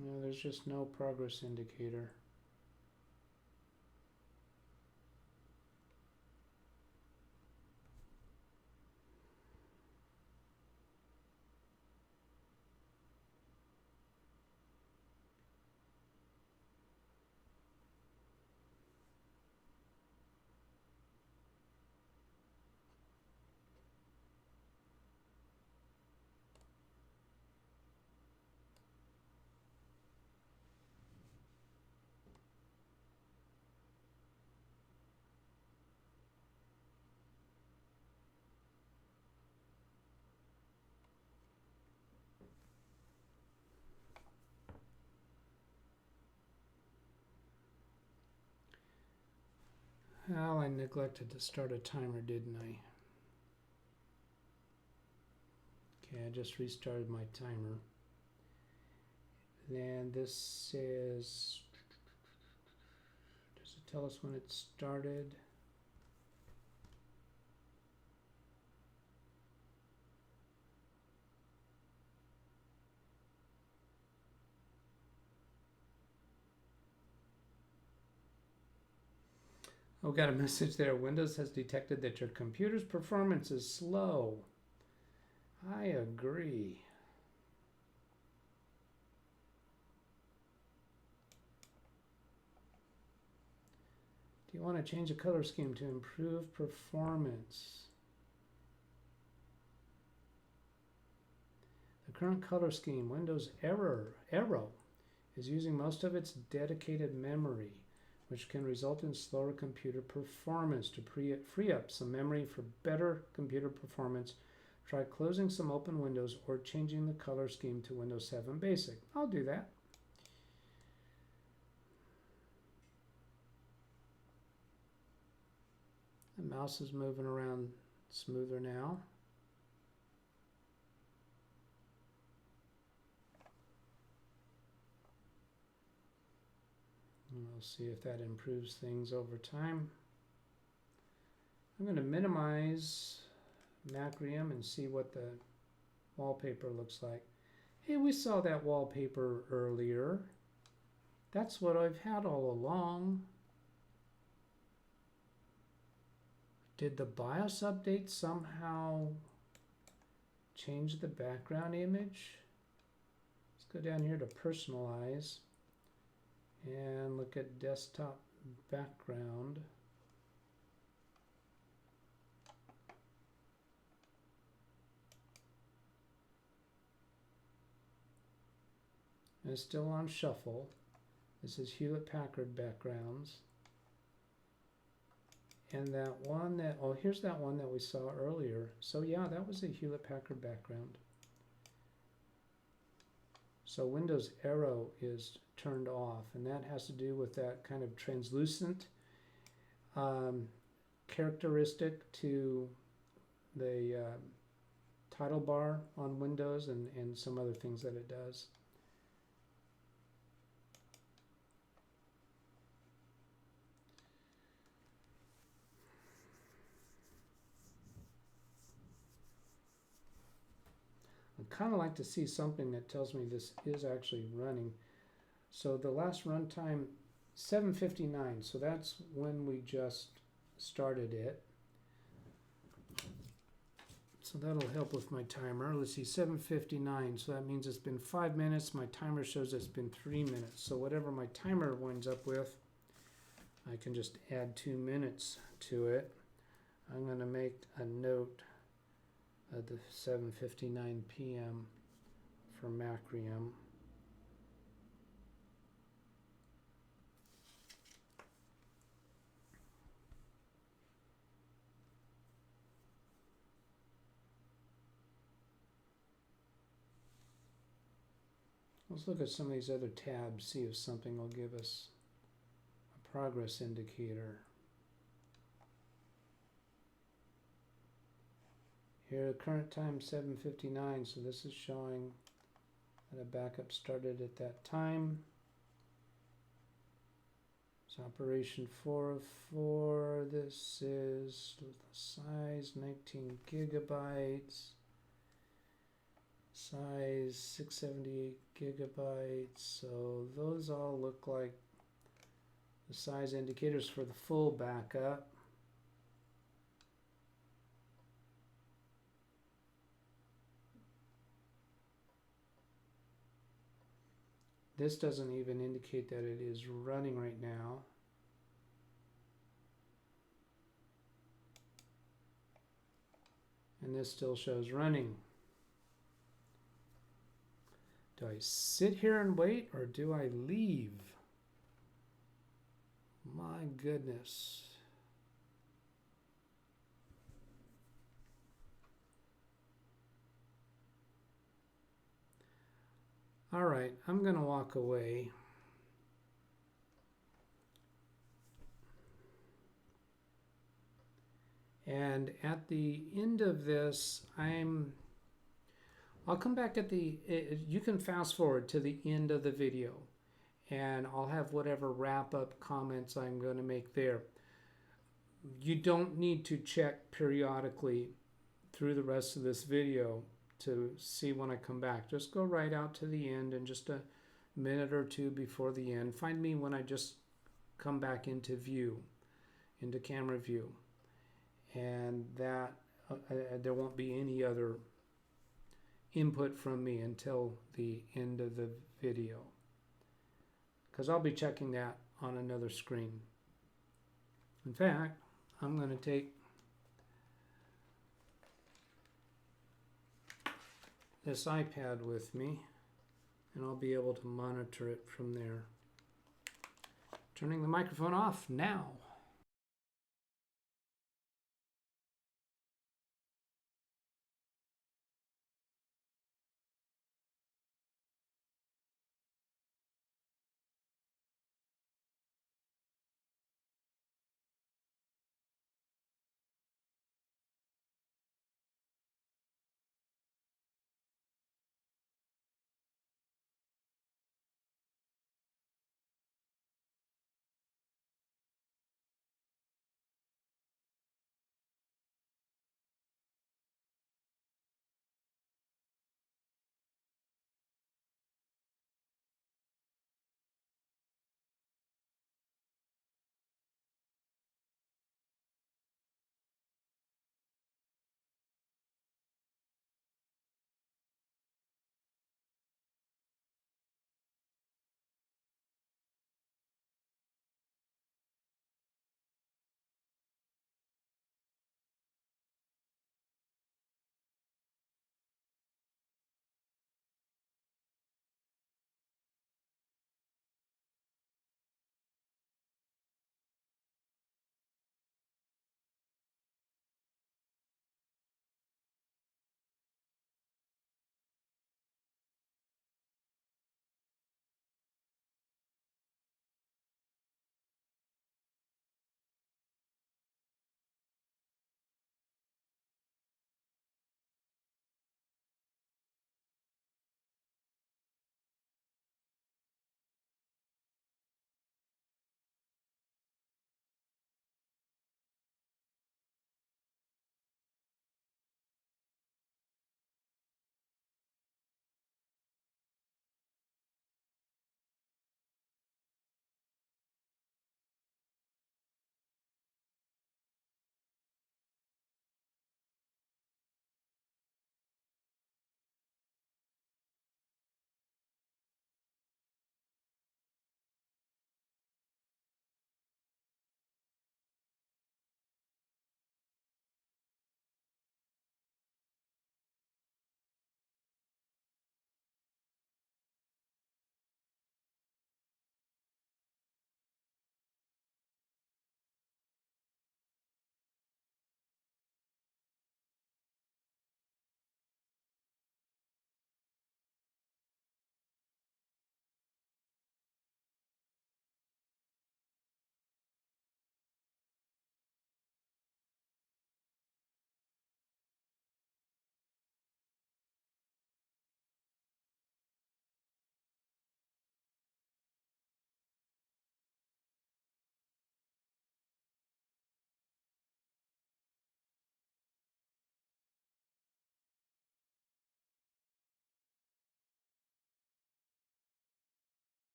No, there's just no progress indicator. Well, I neglected to start a timer, didn't I? Okay, I just restarted my timer. Then this says, does it tell us when it started? Oh, got a message there. Windows has detected that your computer's performance is slow. I agree. Do you want to change the color scheme to improve performance? The current color scheme, Windows Arrow, is using most of its dedicated memory, which can result in slower computer performance. To free up some memory for better computer performance, try closing some open windows or changing the color scheme to Windows 7 Basic. I'll do that. The mouse is moving around smoother now. And we'll see if that improves things over time. I'm going to minimize Macrium and see what the wallpaper looks like. Hey, we saw that wallpaper earlier. That's what I've had all along. Did the BIOS update somehow change the background image? Let's go down here to personalize and look at desktop background. And it's still on shuffle. This is Hewlett-Packard backgrounds. And that one that, oh, here's that one that we saw earlier. So yeah, that was a Hewlett-Packard background. So Windows Arrow is turned off, and that has to do with that kind of translucent characteristic to the title bar on Windows and some other things that it does. I'd kind of like to see something that tells me this is actually running. So the last runtime, 7:59, so that's when we just started it. So that'll help with my timer. Let's see, 7:59, so that means it's been 5 minutes. My timer shows it's been 3 minutes. So whatever my timer winds up with, I can just add 2 minutes to it. I'm going to make a note at the 7:59 p.m. for Macrium. Let's look at some of these other tabs, see if something will give us a progress indicator. Here, current time 7:59, so this is showing that a backup started at that time. It's operation 404. This is the size 19 gigabytes. Size 678 gigabytes. So those all look like the size indicators for the full backup. This doesn't even indicate that it is running right now. And this still shows running. Do I sit here and wait, or do I leave? My goodness. All right, I'm going to walk away. And at the end of this, I'll come back at you can fast forward to the end of the video, and I'll have whatever wrap-up comments I'm going to make there. You don't need to check periodically through the rest of this video to see when I come back. Just go right out to the end, and just a minute or two before the end, find me when I just come back into view, into camera view, and that there won't be any other input from me until the end of the video, because I'll be checking that on another screen. In fact, I'm going to take this iPad with me, and I'll be able to monitor it from there. Turning the microphone off now.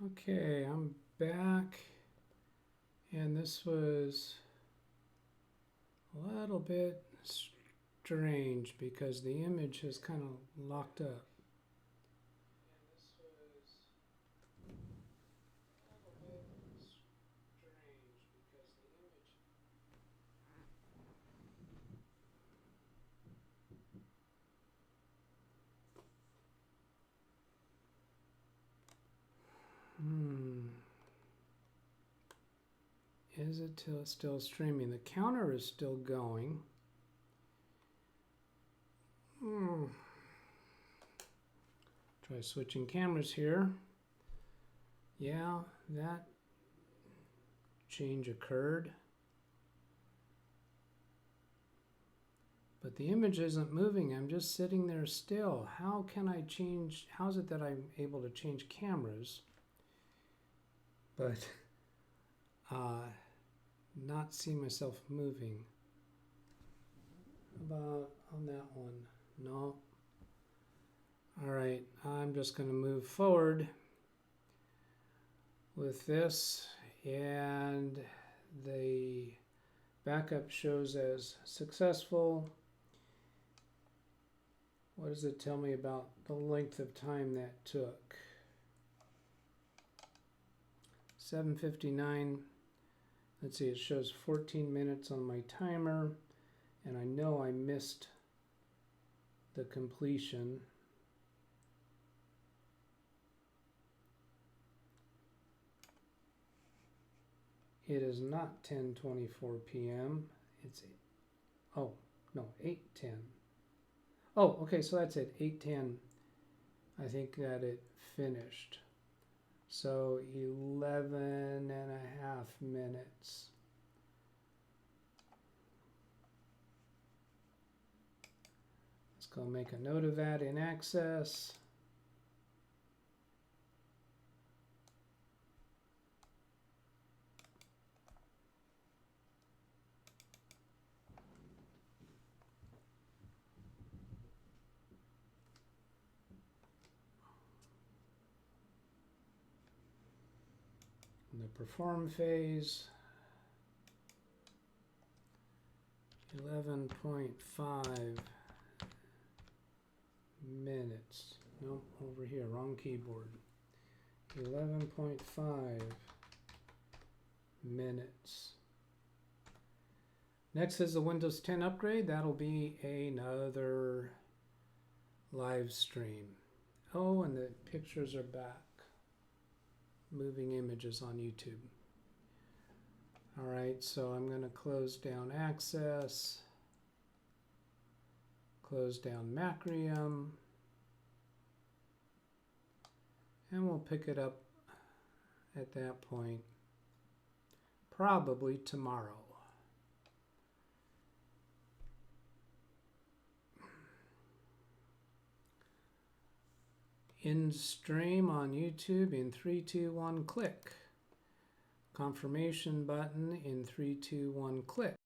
Okay, I'm back, and this was a little bit strange because the image is kind of locked up. Is it still streaming? The counter is still going. Try switching cameras here. Yeah, that change occurred. But the image isn't moving. I'm just sitting there still. How can I change? How is it that I'm able to change cameras, but not see myself moving? How about on that one? No. All right, I'm just going to move forward with this, and the backup shows as successful. What does it tell me about the length of time that took? 7:59. Let's see, it shows 14 minutes on my timer, and I know I missed the completion. It is not 10:24 p.m. It's 8:10. Oh, okay, so that's it. 8:10. I think that it finished. So 11 and a half minutes. Let's go make a note of that in Access. In the perform phase, 11.5 minutes. Nope, over here, wrong keyboard. 11.5 minutes. Next is the Windows 10 upgrade. That'll be another live stream. Oh, and the pictures are back. Moving images on YouTube. All right, so I'm going to close down Access, close down Macrium, and we'll pick it up at that point, probably tomorrow. In stream on YouTube in 3, 2, 1, click. Confirmation button in 3, 2, 1, click.